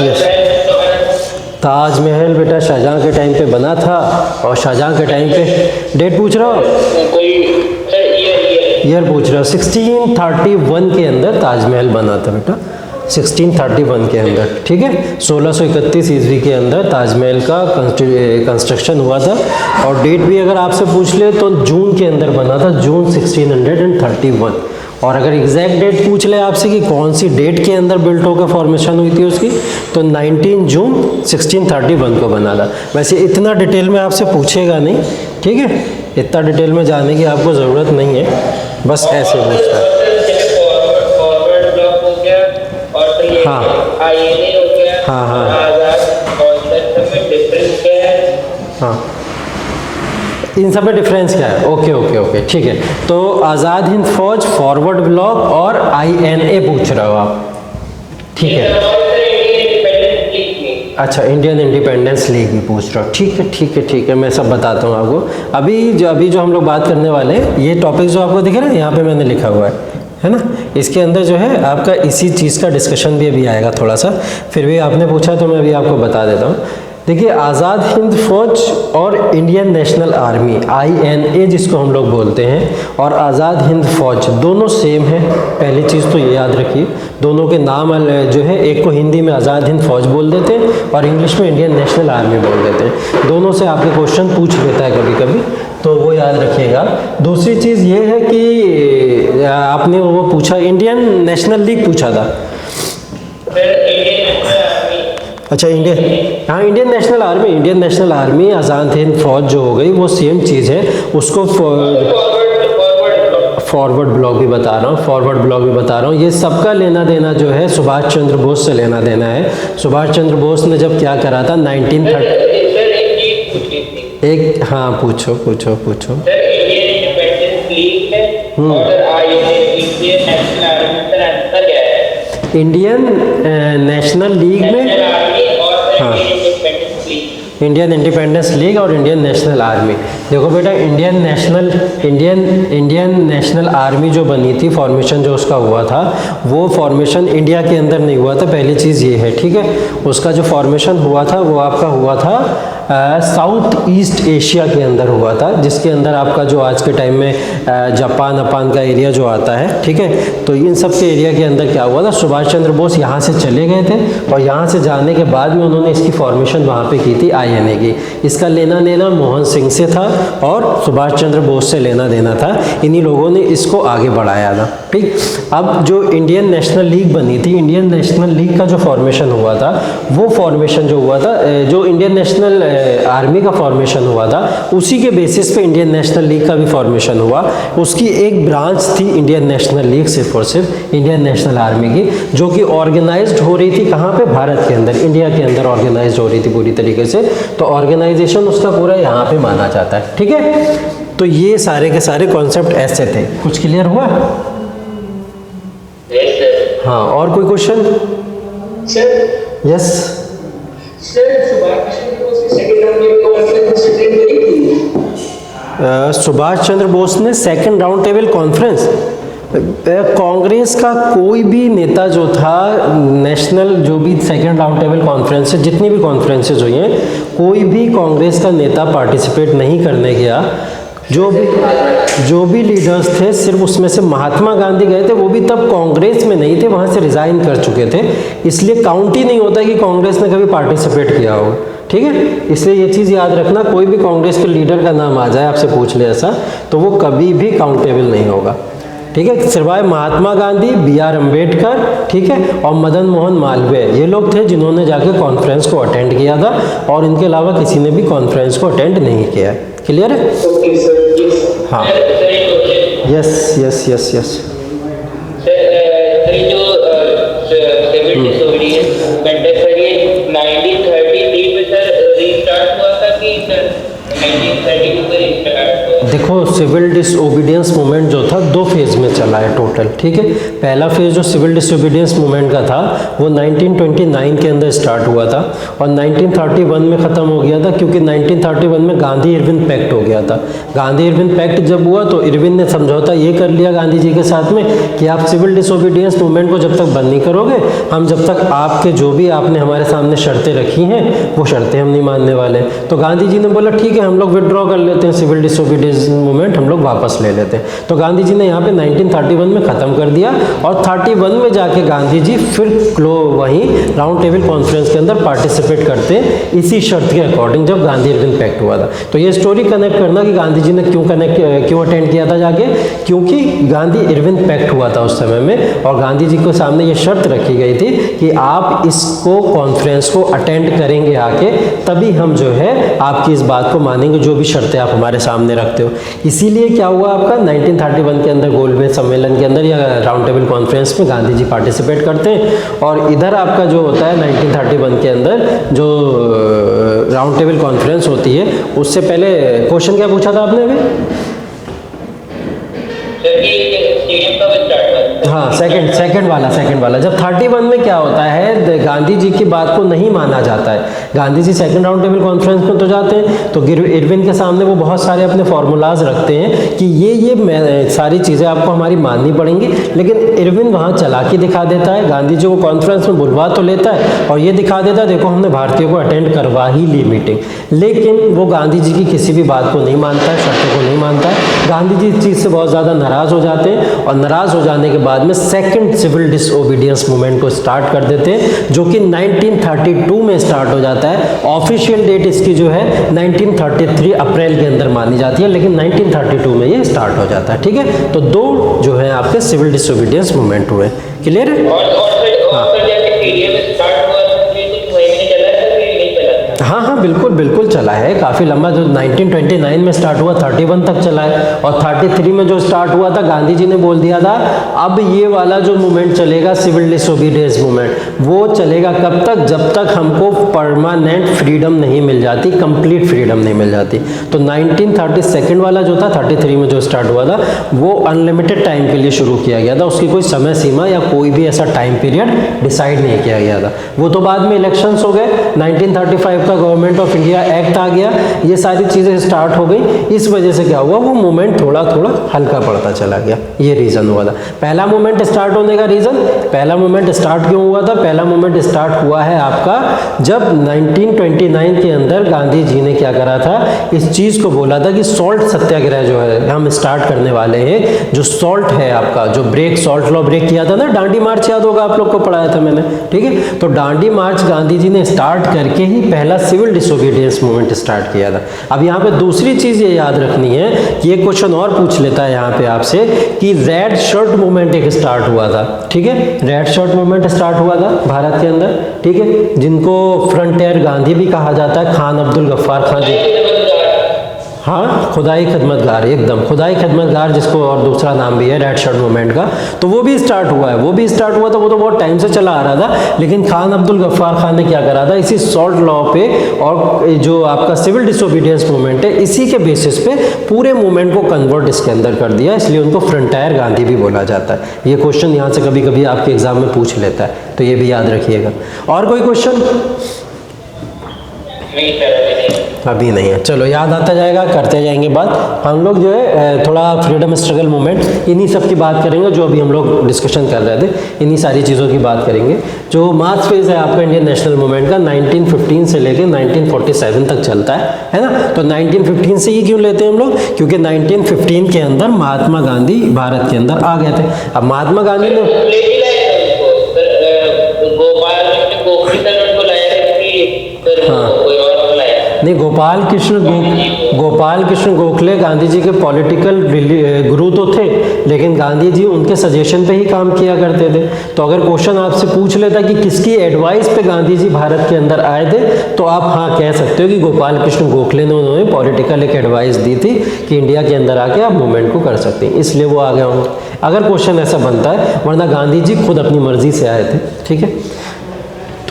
Yes, Taj Mahal बेटा शाहजहाँ के time पे बना था, और शाहजहाँ के टाइम पे डेट पूछ रहा हो, ईयर पूछ रहा हो, 1631 के अंदर ताजमहल बना था बेटा, 1631 के अंदर, ठीक है। 1631 ईस्वी के अंदर ताजमहल का कंस्ट्रक्शन हुआ था, और डेट भी अगर आपसे पूछ ले तो जून के अंदर बना था, जून 1631। और अगर एग्जैक्ट डेट पूछ ले आपसे कि कौन सी डेट के अंदर बिल्ट होकर फॉर्मेशन हुई थी उसकी, तो 19 जून 1631 को बना था। वैसे इतना डिटेल में आपसे पूछेगा नहीं, ठीक है, इतना डिटेल में जाने की आपको ज़रूरत नहीं है, बस ऐसे पूछता है। हाँ हाँ हाँ हाँ, इन सब में डिफरेंस क्या है? ओके ओके ओके, ठीक है। तो आज़ाद हिंद फौज फॉरवर्ड ब्लॉक और INA पूछ रहे हो आप, ठीक है। अच्छा, इंडियन इंडिपेंडेंस लीग भी पूछ रहे हो, ठीक है ठीक है ठीक है, मैं सब बताता हूँ आपको। अभी जो हम लोग बात करने वाले हैं, ये टॉपिक जो आपको दिख रहा है यहाँ पे मैंने लिखा हुआ है ना, इसके अंदर जो है आपका इसी चीज़ का डिस्कशन भी अभी आएगा थोड़ा सा, फिर भी आपने पूछा तो मैं अभी आपको बता देता हूँ। देखिए, आज़ाद हिंद फौज और इंडियन नेशनल आर्मी INA जिसको हम लोग बोलते हैं, और आज़ाद हिंद फौज दोनों सेम है, पहली चीज़ तो ये याद रखिए। दोनों के नाम जो है, एक को हिंदी में आज़ाद हिंद फौज बोल देते हैं और इंग्लिश में इंडियन नेशनल आर्मी बोल देते हैं। दोनों से आपके क्वेश्चन पूछ लेता है कभी कभी, तो वो याद रखिएगा। दूसरी चीज़ ये है कि आपने वो पूछा, इंडियन नेशनल लीग पूछा था। अच्छा, Indian National army Azad Hind फौज जो हो गई वो सेम चीज़ है, उसको फॉरवर्ड ब्लॉक भी बता रहा हूँ, ये सबका लेना देना जो है सुभाष चंद्र बोस से लेना देना है। सुभाष चंद्र बोस ने जब क्या करा था 1930, एक, हाँ पूछो। इंडियन नेशनल लीग में, हाँ, इंडियन इंडिपेंडेंस लीग और इंडियन नेशनल आर्मी। देखो बेटा, इंडियन नेशनल आर्मी जो बनी थी, फॉर्मेशन जो उसका हुआ था, वो फॉर्मेशन इंडिया के अंदर नहीं हुआ था, पहली चीज़ ये है, ठीक है। उसका जो फॉर्मेशन हुआ था वो आपका हुआ था साउथ ईस्ट एशिया के अंदर हुआ था, जिसके अंदर आपका जो आज के टाइम में जापान का एरिया जो आता है, ठीक है। तो इन सब के एरिया के अंदर क्या हुआ था, सुभाष चंद्र बोस यहाँ से चले गए थे, और यहाँ से जाने के बाद में उन्होंने इसकी फॉर्मेशन वहाँ पे की थी INA की। इसका लेना देना मोहन सिंह से था और सुभाष चंद्र बोस से लेना देना था, इन्हीं लोगों ने इसको आगे बढ़ाया था, ठीक। अब जो इंडियन नेशनल लीग बनी थी, इंडियन नेशनल लीग का जो फॉर्मेशन हुआ था, वो फॉर्मेशन जो हुआ था, जो इंडियन नेशनल आर्मी का फॉर्मेशन हुआ था, उसी के बेसिस पे इंडियन नेशनल लीग का भी फॉर्मेशन हुआ। उसकी एक ब्रांच थी इंडियन नेशनल लीग, सिर्फ और सिर्फ इंडियन नेशनल आर्मी की, जो कि ऑर्गेनाइज्ड हो रही थी कहाँ पे, भारत के अंदर, इंडिया के अंदर ऑर्गेनाइज्ड हो रही थी पूरी तरीके से। तो ऑर्गेनाइजेशन उसका पूरा यहाँ पे माना जाता है, ठीक है। तो ये सारे के सारे कॉन्सेप्ट ऐसे थे। कुछ क्लियर हुआ? हाँ, और कोई क्वेश्चन? यस सुभाष चंद्र बोस ने second round table conference, Congress का कोई भी नेता जो था, नेशनल जो भी सेकंड राउंड टेबल कॉन्फ्रेंस, जितनी भी कॉन्फ्रेंसेज हुई हैं, कोई भी कांग्रेस का नेता पार्टिसिपेट नहीं करने गया। जो भी लीडर्स थे, सिर्फ उसमें से महात्मा गांधी गए थे, वो भी तब कांग्रेस में नहीं थे, वहाँ से रिज़ाइन कर चुके थे, इसलिए काउंट ही नहीं होता कि कांग्रेस ने कभी पार्टिसिपेट किया हो, ठीक है। इसलिए ये चीज़ याद रखना, कोई भी कांग्रेस के लीडर का नाम आ जाए, आपसे पूछ ले ऐसा, तो वो कभी भी काउंटेबल नहीं होगा, ठीक है। सिवाय महात्मा गांधी, BR अम्बेडकर, ठीक है, और मदन मोहन मालवीय, ये लोग थे जिन्होंने जाके कॉन्फ्रेंस को अटेंड किया था, और इनके अलावा किसी ने भी कॉन्फ्रेंस को अटेंड नहीं किया है। क्लियर है? हाँ, यस देखो, सिविल डिसओबीडियंस मूवमेंट जो था 2 फेज़ में चला है टोटल, ठीक है। पहला फेज़ जो सिविल डिसओबीडियंस मूवमेंट का था वो 1929 के अंदर स्टार्ट हुआ था और 1931 में ख़त्म हो गया था, क्योंकि 1931 में गांधी इरविन पैक्ट हो गया था। गांधी इरविन पैक्ट जब हुआ तो इरविन ने समझौता ये कर लिया गांधी जी के साथ में कि आप सिविल डिसओबीडियंस मूवमेंट को जब तक बंद नहीं करोगे, हम जब तक आपके जो भी आपने हमारे सामने शर्तें रखी हैं वो शर्तें हम नहीं मानने वाले। तो गांधी जी ने बोला ठीक है, हम लोग विड्रॉ कर लेते हैं, सिविल डिसओबीडियंस मूवमेंट हम लोग वापस ले लेते हैं। तो गांधी जी ने यहाँ पे 1931 में ख़त्म कर दिया और 31 में जाके गांधी जी फिर वहीं राउंड टेबल कॉन्फ्रेंस के अंदर पार्टिसिपेट करते हैं, इसी शर्त के अकॉर्डिंग जब गांधी इरविन पैक्ट हुआ था। तो ये स्टोरी कनेक्ट करना कि गांधी जी ने क्यों अटेंड किया था जाके, क्योंकि गांधी इरविन पैक्ट हुआ था उस समय में और गांधी जी के सामने ये शर्त रखी गई थी कि आप इसको कॉन्फ्रेंस को अटेंड करेंगे आके, तभी हम जो है आपकी इस बात को मानेंगे जो भी शर्तें आप हमारे सामने रखते हो। इसीलिए क्या हुआ आपका 1931 के अंदर गोलमेज सम्मेलन के अंदर या राउंड टेबल कॉन्फ्रेंस में गांधी जी पार्टिसिपेट करते हैं और इधर आपका जो होता है 1931 के अंदर जो राउंड टेबल कॉन्फ्रेंस होती है, उससे पहले क्वेश्चन क्या पूछा था आपने अभी? हाँ, सेकंड वाला जब 31 में क्या होता है, गांधी जी की बात को नहीं माना जाता है। Gandhi ji second round table conference में तो जाते हैं तो इरविन के सामने वो बहुत सारे अपने फॉर्मूलाज रखते हैं कि ये सारी चीज़ें आपको हमारी माननी पड़ेंगी, लेकिन इरविन वहाँ चालाकी दिखा देता है, गांधी जी को कॉन्फ्रेंस में बुलवा तो लेता है और ये दिखा देता है देखो हमने भारतीयों को अटेंड करवा ही ली मीटिंग, लेकिन वो गांधी जी की किसी भी बात को नहीं मानता है, शर्तों को नहीं मानता है। गांधी जी इस चीज़ से बहुत ज़्यादा नाराज़ हो जाते हैं और नाराज़ हो जाने के बाद में सेकंड सिविल डिसओबीडियंस मूवमेंट को स्टार्ट कर देते हैं, जो कि 1932 में स्टार्ट हो जाता है। ऑफिशियल डेट इसकी जो है 1933 अप्रैल के अंदर मानी जाती है, लेकिन 1932 में ये स्टार्ट हो जाता है, ठीक है। तो 2 जो है आपके सिविल डिसओबीडियंस मूवमेंट हुए, क्लियर है? हाँ, बिल्कुल चला है, काफ़ी लंबा, जो 1929 में स्टार्ट हुआ 31 तक चला है और 33 में जो स्टार्ट हुआ था गांधी जी ने बोल दिया था अब ये वाला जो मूवमेंट चलेगा सिविल डिसओबीडियंस मूवमेंट, वो चलेगा कब तक, जब तक हमको परमानेंट फ्रीडम नहीं मिल जाती, कंप्लीट फ्रीडम नहीं मिल जाती। तो 1932 वाला जो था 33 में जो स्टार्ट हुआ था वो अनलिमिटेड टाइम के लिए शुरू किया गया था, उसकी कोई समय सीमा या कोई भी ऐसा टाइम पीरियड डिसाइड नहीं किया गया था। वो तो बाद में इलेक्शंस हो गए, 1935 का गवर्नमेंट ऑफ इंडिया एक्ट आ गया, ये सारी चीज़ें स्टार्ट हो गई, इस वजह से क्या हुआ वो मूवमेंट थोड़ा हल्का पड़ता चला गया, ये रीज़न हुआ था। पहला मूवमेंट स्टार्ट होने का रीज़न, पहला मूवमेंट स्टार्ट क्यों हुआ था, पहला मूवमेंट स्टार्ट हुआ है आपका जब 1929 के अंदर गांधी जी ने क्या करा था, इस चीज़ को बोला था कि सॉल्ट सत्याग्रह जो है हम स्टार्ट करने वाले हैं। जो सॉल्ट है आपका, जो सॉल्ट लॉ ब्रेक किया था ना, डांडी मार्च याद होगा आप लोग को पढ़ाया था मैंने, ठीक है। तो डांडी मार्च गांधी जी ने स्टार्ट करके ही पहला सिविल डिसओबीडियंस मूवमेंट स्टार्ट किया था। अब यहाँ पे दूसरी चीज़ ये याद रखनी है, ये क्वेश्चन और पूछ लेता है यहाँ पे आपसे कि रेड शर्ट मूवमेंट एक स्टार्ट हुआ था, ठीक है। रेड शर्ट मूवमेंट स्टार्ट हुआ था भारत के अंदर, ठीक है, जिनको फ्रंटियर गांधी भी कहा जाता है, खान अब्दुल गफ्फार खान जी, हाँ, खुदाई खिदमतगार, एकदम खुदाई खिदमतगार, जिसको और दूसरा नाम भी है रेड शर्ट मूवमेंट का। तो वो भी स्टार्ट हुआ है, वो तो बहुत टाइम से चला आ रहा था, लेकिन खान अब्दुल गफ्फार खान ने क्या करा था, इसी सॉल्ट लॉ पे और जो आपका सिविल डिसओबीडियंस मूवमेंट है, इसी के बेसिस पे पूरे मूवमेंट को कन्वर्ट इसके अंदर कर दिया, इसलिए उनको फ्रंटायर गांधी भी बोला जाता है। ये क्वेश्चन यहाँ से कभी कभी आपके एग्जाम में पूछ लेता है, तो ये भी याद रखिएगा। और कोई क्वेश्चन? अभी नहीं है, चलो याद आता जाएगा, करते जाएंगे बात। हम लोग जो है थोड़ा फ्रीडम स्ट्रगल मूवमेंट, इन्हीं सब की बात करेंगे जो अभी हम लोग डिस्कशन कर रहे थे, इन्हीं सारी चीज़ों की बात करेंगे। जो मार्च फेज है आपका इंडियन नेशनल मूवमेंट का 1915 से लेकर 1947 तक चलता है ना। तो 1915 से ही क्यों लेते हैं हम लोग, क्योंकि 1915 के अंदर महात्मा गांधी भारत के अंदर आ गए थे। अब महात्मा गांधी ने नहीं, गोपाल कृष्ण गोखले गांधी जी के पॉलिटिकल गुरु तो थे, लेकिन गांधी जी उनके सजेशन पे ही काम किया करते थे। तो अगर क्वेश्चन आपसे पूछ लेता कि किसकी एडवाइस पे गांधी जी भारत के अंदर आए थे, तो आप हाँ कह सकते हो कि गोपाल कृष्ण गोखले ने उन्होंने पॉलिटिकल एक एडवाइस दी थी कि इंडिया के अंदर आके आप मूवमेंट को कर सकते हैं, इसलिए वो आ गए होंगे, अगर क्वेश्चन ऐसा बनता है, वरना गांधी जी खुद अपनी मर्जी से आए थे, ठीक है।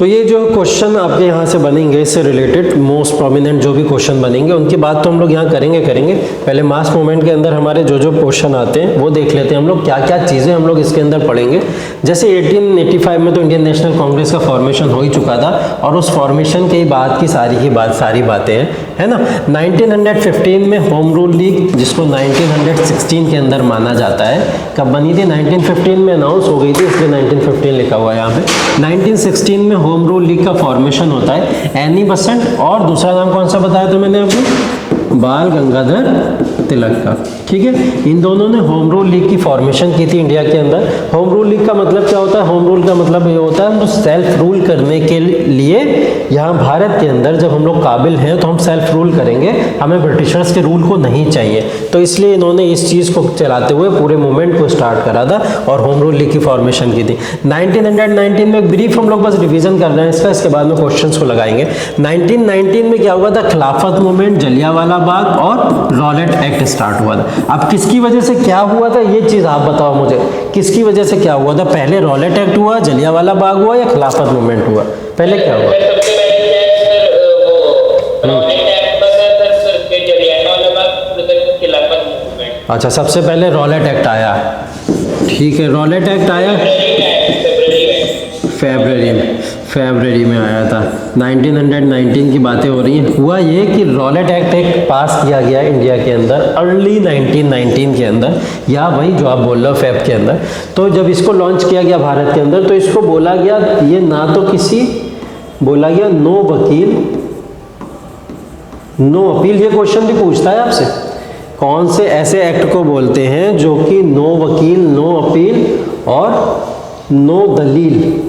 तो ये जो क्वेश्चन आपके यहाँ से बनेंगे इससे रिलेटेड मोस्ट प्रोमिनेंट जो भी क्वेश्चन बनेंगे उनकी बात तो हम लोग यहाँ करेंगे। पहले मास मूवमेंट के अंदर हमारे जो जो क्वेश्चन आते हैं वो देख लेते हैं हम लोग, क्या क्या चीज़ें हम लोग इसके अंदर पढ़ेंगे। जैसे 1885 में तो इंडियन नेशनल कांग्रेस का फॉर्मेशन हो ही चुका था और उस फॉर्मेशन के बाद की सारी बातें हैं, है ना। 1915 में होम रूल लीग, जिसको 1916 के अंदर माना जाता है, कब बनी थी? 1915 में अनाउंस हो गई थी, इसलिए 1915 लिखा हुआ है यहाँ पे। 1916 में होम रूल लीग का फॉर्मेशन होता है। एनी बसंत और दूसरा नाम कौन सा बताया था मैंने आपको? बाल गंगाधर तिलक का, ठीक है। इन दोनों ने होम रूल लीग की फॉर्मेशन की थी इंडिया के अंदर। होम रूल लीग का मतलब क्या होता है? होम रूल का मतलब ये होता है हम सेल्फ रूल करने के लिए यहाँ भारत के अंदर जब हम लोग काबिल हैं तो हम सेल्फ रूल करेंगे, हमें ब्रिटिशर्स के रूल को नहीं चाहिए। तो इसलिए इन्होंने इस चीज़ को चलाते हुए पूरे मूवमेंट को स्टार्ट करा था और होम रूल लीग की फॉर्मेशन की थी। 1919 में ब्रीफ हम लोग बस रिविजन कर रहे हैं इसका, इसके बाद में क्वेश्चंस को लगाएंगे। 1919 में क्या हुआ था? खिलाफत मूवमेंट, जलियांवाला बाग और रॉलेट एक्ट स्टार्ट हुआ था। अब किसकी वजह से क्या हुआ था ये चीज आप बताओ मुझे, किसकी वजह से क्या हुआ था? पहले रॉलेट एक्ट हुआ, जलियांवाला बाग हुआ या खिलाफत मूवमेंट हुआ? पहले क्या हुआ? अच्छा, सबसे पहले रॉलेट एक्ट आया, ठीक है। रॉलेट एक्ट आया फरवरी में आया था। 1919 की बातें हो रही हैं। हुआ ये कि रॉलेट एक्ट एक पास किया गया इंडिया के अंदर अर्ली 1919 के अंदर, या वही जो आप बोल रहे हो फेब के अंदर। तो जब इसको लॉन्च किया गया भारत के अंदर तो इसको बोला गया, ये ना तो किसी बोला गया नो वकील नो अपील। ये क्वेश्चन भी पूछता है आपसे, कौन से ऐसे एक्ट को बोलते हैं जो कि नो वकील, नो अपील और नो दलील,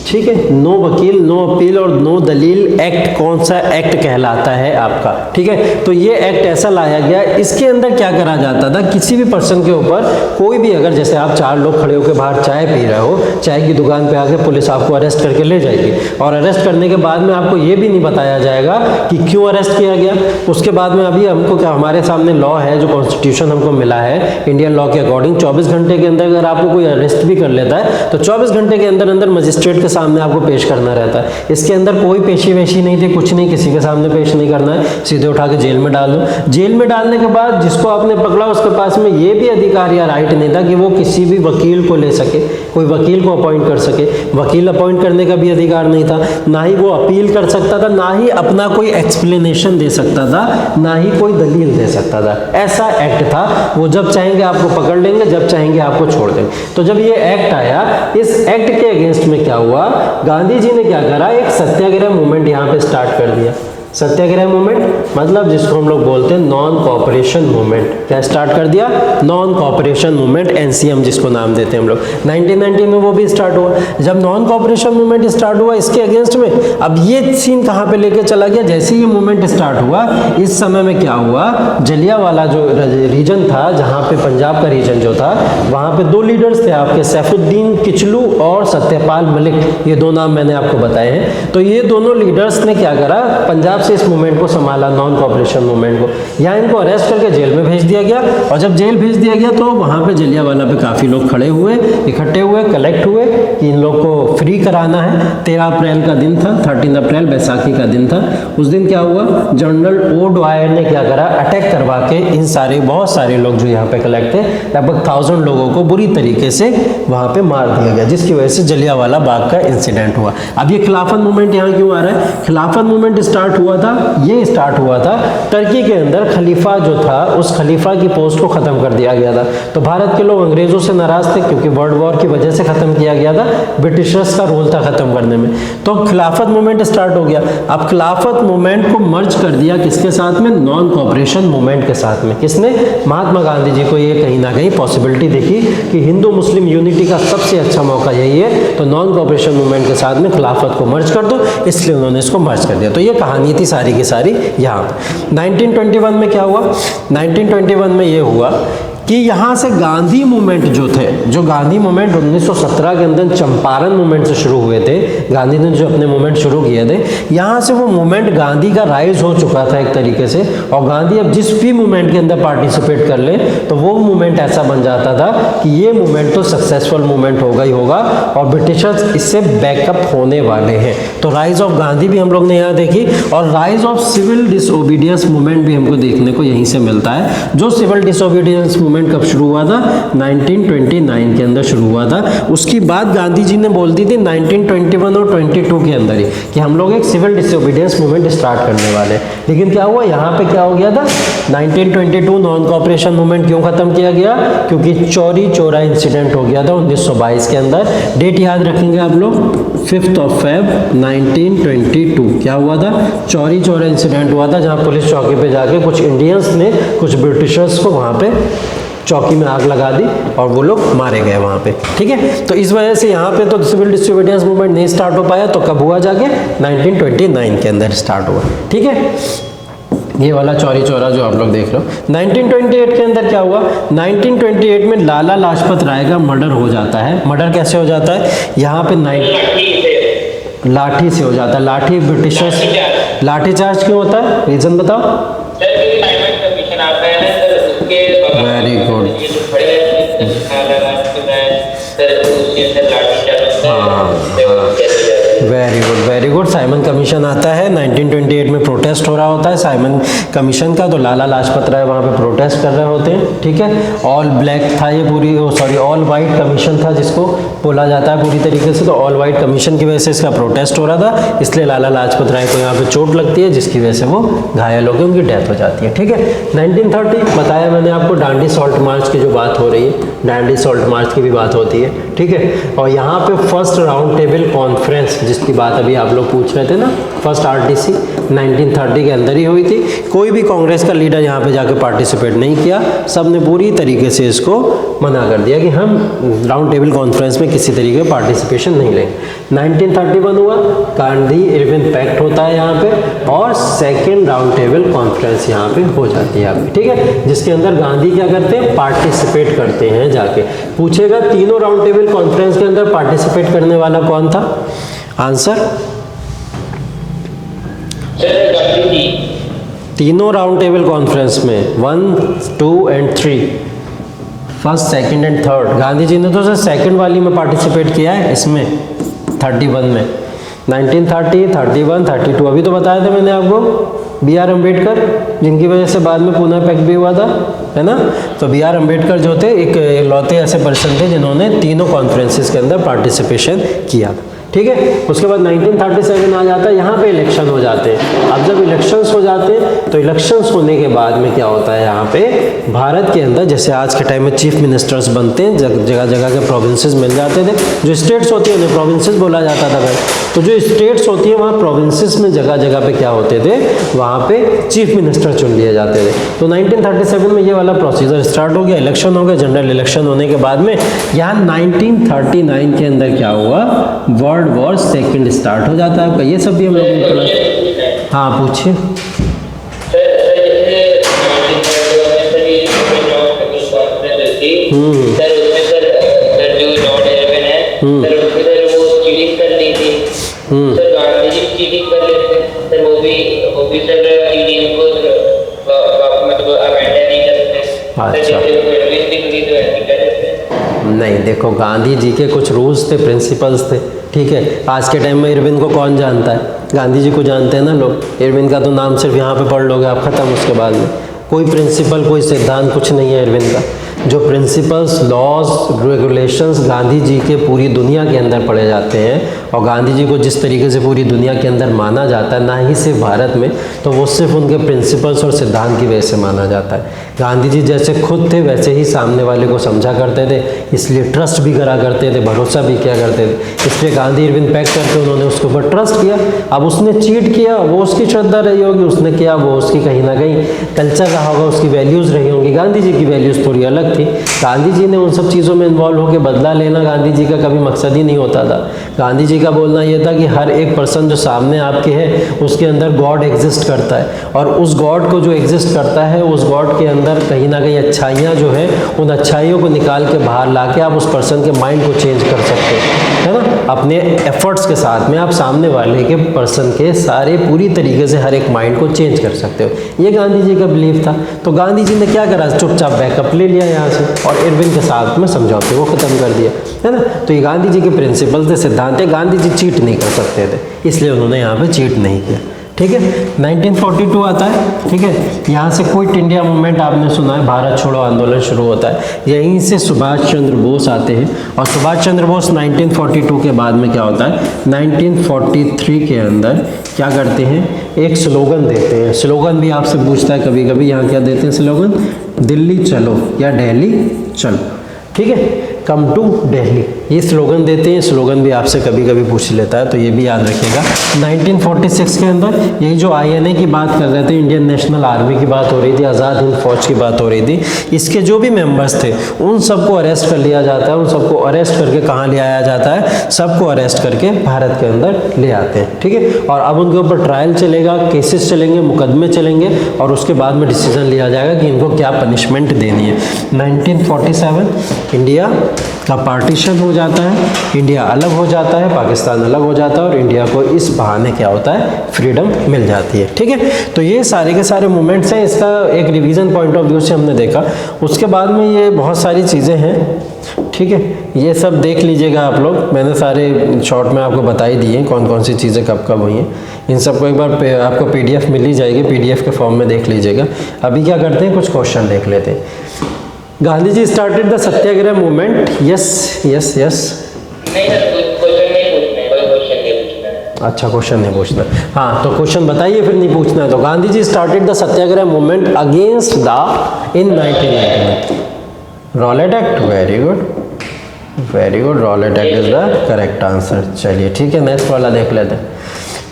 ठीक है। नो वकील, नो अपील और नो दलील एक्ट कौन सा एक्ट कहलाता है आपका, ठीक है। तो ये एक्ट ऐसा लाया गया, इसके अंदर क्या करा जाता था? किसी भी पर्सन के ऊपर कोई भी, अगर जैसे आप 4 लोग खड़े होकर बाहर चाय पी रहे हो, चाय की दुकान पे आके पुलिस आपको अरेस्ट करके ले जाएगी और अरेस्ट करने के बाद में आपको ये भी नहीं बताया जाएगा कि क्यों अरेस्ट किया गया। उसके बाद में अभी हमको क्या, हमारे सामने लॉ है जो कॉन्स्टिट्यूशन हमको मिला है इंडियन लॉ के अकॉर्डिंग, 24 घंटे के अंदर अगर आपको कोई अरेस्ट भी कर लेता है तो 24 घंटे के अंदर अंदर मजिस्ट्रेट के सामने आपको पेश करना रहता है। इसके अंदर कोई पेशी वेशी नहीं थी, कुछ नहीं, किसी के सामने पेश नहीं करना है, सीधे उठा के जेल में डाल दो। जेल में डालने के बाद जिसको आपने पकड़ा उसके पास में ये भी अधिकार या राइट नहीं था कि वो किसी भी वकील को ले सके, कोई वकील को अपॉइंट कर सके। वकील अपॉइंट करने का भी अधिकार नहीं था, ना ही वो अपील कर सकता था, ना ही अपना कोई एक्सप्लेनेशन दे सकता था, ना ही कोई दलील दे सकता था। ऐसा एक्ट था। वो जब चाहेंगे आपको पकड़ लेंगे, जब चाहेंगे आपको छोड़ देंगे। तो जब ये एक्ट आया, इस एक्ट के अगेंस्ट में क्या हुआ? गांधी जी ने क्या करा? एक सत्याग्रह मूवमेंट यहाँ पे स्टार्ट कर दिया। सत्याग्रह मूवमेंट मतलब जिसको हम लोग बोलते हैं नॉन कॉपरेशन मूवमेंट। क्या स्टार्ट कर दिया? नॉन कॉपरेशन मूवमेंट, एनसीएम जिसको नाम देते हैं हम लोग। 1919 में वो भी स्टार्ट हुआ। जब नॉन कॉपरेशन मूवमेंट स्टार्ट हुआ इसके अगेंस्ट में, अब ये सीन कहाँ पे लेके चला गया? जैसे ही ये मूवमेंट स्टार्ट हुआ इस समय में क्या हुआ? जलियांवाला जो रीजन था, जहाँ पे पंजाब का रीजन जो था, वहाँ पे 2 लीडर्स थे आपके, सैफुद्दीन किचलू और सत्यपाल मलिक, ये 2 नाम मैंने आपको बताए हैं। तो ये दोनों लीडर्स ने क्या करा? पंजाब से इस मूवमेंट को संभाला, नॉन कॉपरेशन मूवमेंट को। यहाँ इनको अरेस्ट करके जेल में भेज दिया गया और जब जेल भेज दिया गया तो वहाँ पे जलियांवाला पे काफ़ी लोग खड़े हुए, इकट्ठे हुए, कलेक्ट हुए कि इन लोग को फ्री कराना है। 13 अप्रैल का दिन था, 13 अप्रैल बैसाखी का दिन था। उस दिन क्या हुआ? जनरल ओ ड्वायर ने क्या करा? अटैक करवा के इन बहुत सारे लोग जो यहाँ पे कलेक्ट थे, लगभग 1000 लोगों को बुरी तरीके से वहाँ पे मार दिया गया, जिसकी वजह से जलियांवाला बाग का इंसिडेंट हुआ। अब ये खिलाफत मूवमेंट यहाँ क्यों आ रहा है? खिलाफत मूवमेंट स्टार्ट हुआ था, ये स्टार्ट हुआ था टर्की के अंदर। खलीफा जो था, उस खलीफा की पोस्ट को खत्म कर दिया गया था। तो भारत के लोग अंग्रेजों से नाराज थे क्योंकि वर्ल्ड वॉर की वजह से खत्म किया गया था, ब्रिटिशर्स का रोल था खत्म करने में। तो खिलाफत मूवमेंट स्टार्ट हो गया। अब खिलाफत मूवमेंट को मर्ज कर दिया किसके साथ में? नॉन कॉपरेशन मूवमेंट के साथ में। किसने? महात्मा गांधी जी को ये कहीं ना कहीं पॉसिबिलिटी देखी कि हिंदू मुस्लिम यूनिटी का सबसे अच्छा मौका यही है, तो नॉन कॉपरेशन मूवमेंट के साथ में खिलाफत को मर्ज कर दो, इसलिए उन्होंने इसको मर्ज कर दिया। तो ये कहानी थी सारी की सारी यहाँ। 1921 में क्या हुआ? 1921 में ये हुआ कि यहाँ से गांधी मूवमेंट जो गांधी मूवमेंट 1917 के अंदर चंपारण मूवमेंट से शुरू हुए थे, गांधी ने जो अपने मूवमेंट शुरू किए थे, यहाँ से वो मूवमेंट गांधी का राइज हो चुका था एक तरीके से, और गांधी अब जिस भी मूवमेंट के अंदर पार्टिसिपेट कर ले तो वो मूवमेंट ऐसा बन जाता था कि ये मूवमेंट तो सक्सेसफुल मूवमेंट होगा ही होगा और ब्रिटिशर्स इससे बैकअप होने वाले हैं। तो राइज ऑफ गांधी भी हम लोग ने यहाँ देखी, और rise of civil disobedience movement भी हमको देखने को यहीं से मिलता है। जो सिविल डिसओबीडियंस मूवमेंट कब शुरू हुआ था? 1929 के अंदर शुरू हुआ था। उसकी बात गांधी जी ने बोल दी थी 1921 और 22 के अंदर ही कि हम लोग एक सिविल डिसओबीडियंस मूवमेंट स्टार्ट करने वाले। लेकिन क्या हुआ यहाँ पे, क्या हो गया था? 1922 नॉन कोऑपरेशन मूवमेंट क्यों खत्म किया गया? क्योंकि चौरी चौरा इंसिडेंट हो गया था 1922 के अंदर। डेट याद रखेंगे आप लोग, 5 Feb 1922 क्या हुआ था? चौरी चौरा इंसिडेंट हुआ था, जहाँ पुलिस चौकी पे जाके कुछ इंडियंस ने कुछ ब्रिटिशर्स को वहाँ पे चौकी में आग लगा दी और वो लोग मारे गए वहाँ पे। ठीक है, तो इस वजह से यहाँ पे तो सिविल डिसओबीडियंस मूवमेंट नहीं स्टार्ट हो पाया। तो कब हुआ जाके? 1929 के अंदर स्टार्ट हुआ। ठीक है, ये वाला चौरी चौरा जो आप लोग देख रहे हो। 1928 के अंदर क्या हुआ? 1928 में लाला लाजपत राय का मर्डर हो जाता है। मर्डर कैसे हो जाता है? यहाँ पे लाठी से हो जाता है। लाठी ब्रिटिशर्स, लाठी चार्ज क्यों होता है? रीजन बताओ। Very good, very good. Simon commission आता है, 1928 में प्रोटेस्ट हो रहा होता है साइमन कमीशन का, तो लाला लाजपत राय वहाँ पे प्रोटेस्ट कर रहे होते हैं। ठीक है, ऑल ब्लैक था ये पूरी, सॉरी ऑल वाइट कमीशन था जिसको बोला जाता है पूरी तरीके से। तो ऑल वाइट कमीशन की वजह से इसका प्रोटेस्ट हो रहा था, इसलिए लाला लाजपत राय को यहाँ पे चोट लगती है, जिसकी वजह से वो घायल होकर उनकी डेथ हो जाती है। ठीक है, 1930 बताया मैंने आपको, डांडी सॉल्ट मार्च की जो बात हो रही है, डांडी सॉल्ट मार्च की भी बात होती है। ठीक है, और यहाँ पे फर्स्ट राउंड टेबल कॉन्फ्रेंस जिसकी बात अभी आप लोग पूछ रहे थे ना, फर्स्ट RTC 1930 के अंदर ही हुई थी। कोई भी कांग्रेस का लीडर यहाँ पे जाके पार्टिसिपेट नहीं किया, सब ने पूरी तरीके से इसको मना कर दिया कि हम राउंड टेबल कॉन्फ्रेंस में किसी तरीके का पार्टिसिपेशन नहीं लेंगे। 1931 हुआ, गांधी इरविन पैक्ट होता है यहाँ पे, और सेकेंड राउंड टेबल कॉन्फ्रेंस यहाँ पे हो जाती है यहाँ पे। ठीक है, जिसके अंदर गांधी क्या करते हैं? पार्टिसिपेट करते हैं जाके। पूछेगा तीनों राउंड टेबल कॉन्फ्रेंस के अंदर पार्टिसिपेट करने वाला कौन था? आंसर, तीनों राउंड टेबल कॉन्फ्रेंस में 1, 2 and 3, first, second and third. Gandhi ji ने तो सर सेकंड वाली में पार्टिसिपेट किया है, इसमें 31 में, 1930, 31, 32। अभी तो बताया था मैंने आपको, BR अम्बेडकर, जिनकी वजह से बाद में पुणे पैक्ट भी हुआ था, है ना। तो BR अम्बेडकर जो थे एक लौते ऐसे पर्सन थे जिन्होंने तीनों कॉन्फ्रेंसेस के अंदर पार्टिसिपेशन किया। ठीक है, उसके बाद 1937 आ जाता है, यहाँ पे इलेक्शन हो जाते हैं। अब जब इलेक्शंस हो जाते हैं तो इलेक्शंस होने के बाद में क्या होता है, यहाँ पे भारत के अंदर जैसे आज के टाइम में चीफ मिनिस्टर्स बनते हैं, जगह जगह के प्रोविंसेस मिल जाते थे। जो स्टेट्स होती है उन्हें प्रोविंसेस बोला जाता था भाई। तो जो स्टेट्स होती है वहाँ प्रोविंसेस में जगह जगह पे क्या होते थे, वहाँ पे चीफ मिनिस्टर चुन लिए जाते थे। तो 1937 में ये वाला प्रोसीजर स्टार्ट हो गया, इलेक्शन हो गया। जनरल इलेक्शन होने के बाद में यहाँ 1939 के अंदर क्या हुआ, वर्ल्ड वॉर सेकंड स्टार्ट हो जाता है आपका। ये सब भी हम लोगों को पढ़ा। हाँ पूछिए। नहीं, देखो गांधी जी के कुछ रूल्स थे, प्रिंसिपल्स थे। ठीक है, आज के टाइम में इरविन को कौन जानता है? गांधी जी को जानते हैं ना लोग। इरविन का तो नाम सिर्फ यहाँ पे पढ़ लोगे आप, खत्म। उसके बाद में कोई प्रिंसिपल, कोई सिद्धांत कुछ नहीं है इरविन का। जो principles, laws, regulations Gandhi ji के पूरी दुनिया के अंदर पढ़े जाते हैं, और गांधी जी को जिस तरीके से पूरी दुनिया के अंदर माना जाता है, ना ही सिर्फ भारत में, तो वो सिर्फ उनके प्रिंसिपल्स और सिद्धांत की वजह से माना जाता है। गांधी जी जैसे खुद थे वैसे ही सामने वाले को समझा करते थे, इसलिए ट्रस्ट भी करा करते थे, भरोसा भी किया करते थे। इसलिए गांधी इरविन पैक्ट करके उन्होंने उसके ऊपर ट्रस्ट किया। अब उसने चीट किया, वो उसकी श्रद्धा रही होगी, उसने किया वो उसकी कहीं ना कहीं कल्चर रहा होगा, उसकी वैल्यूज़ रही होंगी। गांधी जी की वैल्यूज़ थोड़ी अलग थी, गांधी जी ने उन सब चीज़ों में इन्वॉल्व होकर बदला लेना गांधी जी का कभी मकसद ही नहीं होता था। गांधी जी का बोलना ये था कि हर एक पर्सन जो सामने आपके है उसके अंदर गॉड एग्जिस्ट करता है, और उस गॉड को जो एग्जिस्ट करता है उस गॉड के अंदर कहीं ना कहीं अच्छाइयाँ जो है, उन अच्छाइयों को निकाल के बाहर ला के आप उस पर्सन के माइंड को चेंज कर सकते हो, है ना, अपने एफर्ट्स के साथ में आप सामने वाले के पर्सन के सारे पूरी तरीके से हर एक माइंड को चेंज कर सकते हो। ये गांधी जी का बिलीफ था। तो गांधी जी ने क्या करा, चुपचाप बैकअप ले लिया यहाँ से और इरविन के साथ में समझौते को ख़त्म कर दिया, है ना। तो ये गांधी जी के प्रिंसिपल थे, सिद्धांत है। गांधी जी चीट नहीं कर सकते थे, इसलिए उन्होंने यहाँ पे चीट नहीं किया, ठीक है। 1942 आता है, ठीक है। यहाँ से क्विट इंडिया मूवमेंट आपने सुना है, भारत छोड़ो आंदोलन शुरू होता है। यहीं से सुभाष चंद्र बोस आते हैं, और सुभाष चंद्र बोस 1942 के बाद में क्या होता है, 1943 के अंदर क्या करते हैं, एक स्लोगन देते हैं। स्लोगन भी आपसे पूछता है कभी कभी, यहाँ क्या देते हैं स्लोगन, दिल्ली चलो या दिल्ली चलो, ठीक है, कम टू दिल्ली, ये स्लोगन देते हैं। स्लोगन भी आपसे कभी कभी पूछ लेता है, तो ये भी याद रखिएगा। 1946 के अंदर यही जो INA की बात कर रहे थे, इंडियन नेशनल आर्मी की बात हो रही थी, आज़ाद हिंद फौज की बात हो रही थी, इसके जो भी मेंबर्स थे उन सबको अरेस्ट कर लिया जाता है। उन सबको अरेस्ट करके कहाँ ले आया जाता है, सबको अरेस्ट करके भारत के अंदर ले आते हैं, ठीक है। और अब उनके ऊपर ट्रायल चलेगा, केसेस चलेंगे, मुकदमे चलेंगे, और उसके बाद में डिसीजन लिया जाएगा कि इनको क्या पनिशमेंट देनी है। 1947 इंडिया का पार्टीशन हो जाता है, इंडिया अलग हो जाता है, पाकिस्तान अलग हो जाता है, और इंडिया को इस बहाने क्या होता है, फ्रीडम मिल जाती है, ठीक है। तो ये सारे के सारे मूवमेंट्स हैं, इसका एक रिवीजन पॉइंट ऑफ व्यू से हमने देखा। उसके बाद में ये बहुत सारी चीज़ें हैं, ठीक है, ये सब देख लीजिएगा आप लोग। मैंने सारे शॉर्ट में आपको बता ही दिए कौन कौन सी चीज़ें कब कब हुई हैं। इन सबको एक बार आपको PDF मिल ही जाएगी, PDF के फॉर्म में देख लीजिएगा। अभी क्या करते हैं, कुछ क्वेश्चन देख लेते हैं। Gandhi ji started the satyagraha movement, yes yes yes. नहीं सर, क्वेश्चन नहीं पूछना है, कोई क्वेश्चन नहीं पूछना है। अच्छा, क्वेश्चन नहीं पूछना, हाँ तो क्वेश्चन बताइए, फिर नहीं पूछना है। तो Gandhi ji started the satyagraha movement against the in 1999 Rowlatt act. Very good, very good, Rowlatt act is the correct answer. चलिए ठीक है, नेक्स्ट वाला देख लेते हैं।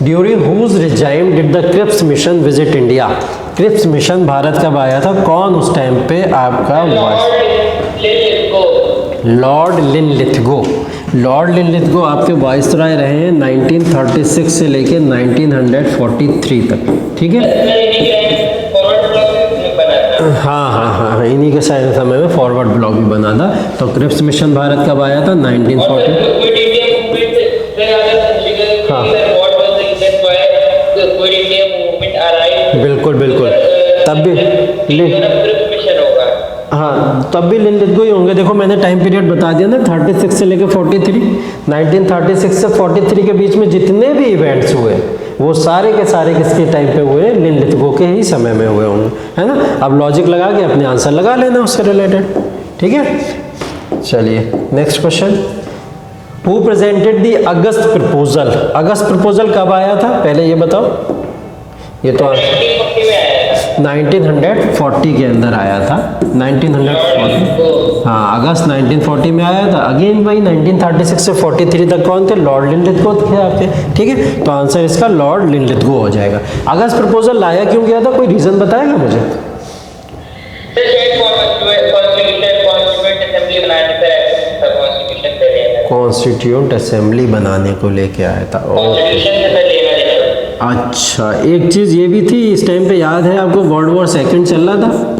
During whose regime did the Cripps mission visit India. Cripps mission Bharat कब आया था, कौन उस टाइम पे आपका लॉर्ड लिनलिथगो। लॉर्ड लिनलिथगो आपके वाइसरॉय रहे हैं 1936 से लेके 1943 तक, ठीक है। हाँ हाँ हाँ, इन्हीं के समय में फॉरवर्ड ब्लॉक भी बना था। तो क्रिप्स मिशन भारत कब आया था, 1940। हाँ बिल्कुल बिल्कुल, तब भी हाँ तब भी लिनलिथगो ही होंगे। देखो मैंने टाइम पीरियड बता दिया ना, 36 से लेकर 43। 1936 से 43 के बीच में जितने भी इवेंट्स हुए वो सारे के सारे किसके टाइम पे हुए, लिनलिथगो के ही समय में हुए होंगे, है ना। अब लॉजिक लगा के अपने आंसर लगा लेना उससे रिलेटेड, ठीक है। चलिए next question. Who presented the August proposal. August proposal कब आया था, पहले ये बताओ। ये तो 1940 के अंदर आया था, 1940, हाँ अगस्त 1940 में आया था। अगेन भाई 1936 से 43 तक कौन थे, लॉर्ड लिनलिथगो थे आपके, ठीक है। तो आंसर इसका लॉर्ड लिनलिथगो हो जाएगा। अगस्त प्रपोजल लाया क्यों गया था, कोई रीजन बताएगा मुझे। कॉन्स्टिट्यूएंट असेंबली बनाने को लेके आया था। अच्छा, एक चीज ये भी थी इस टाइम पे, याद है आपको, वर्ल्ड वॉर सेकंड चल रहा था।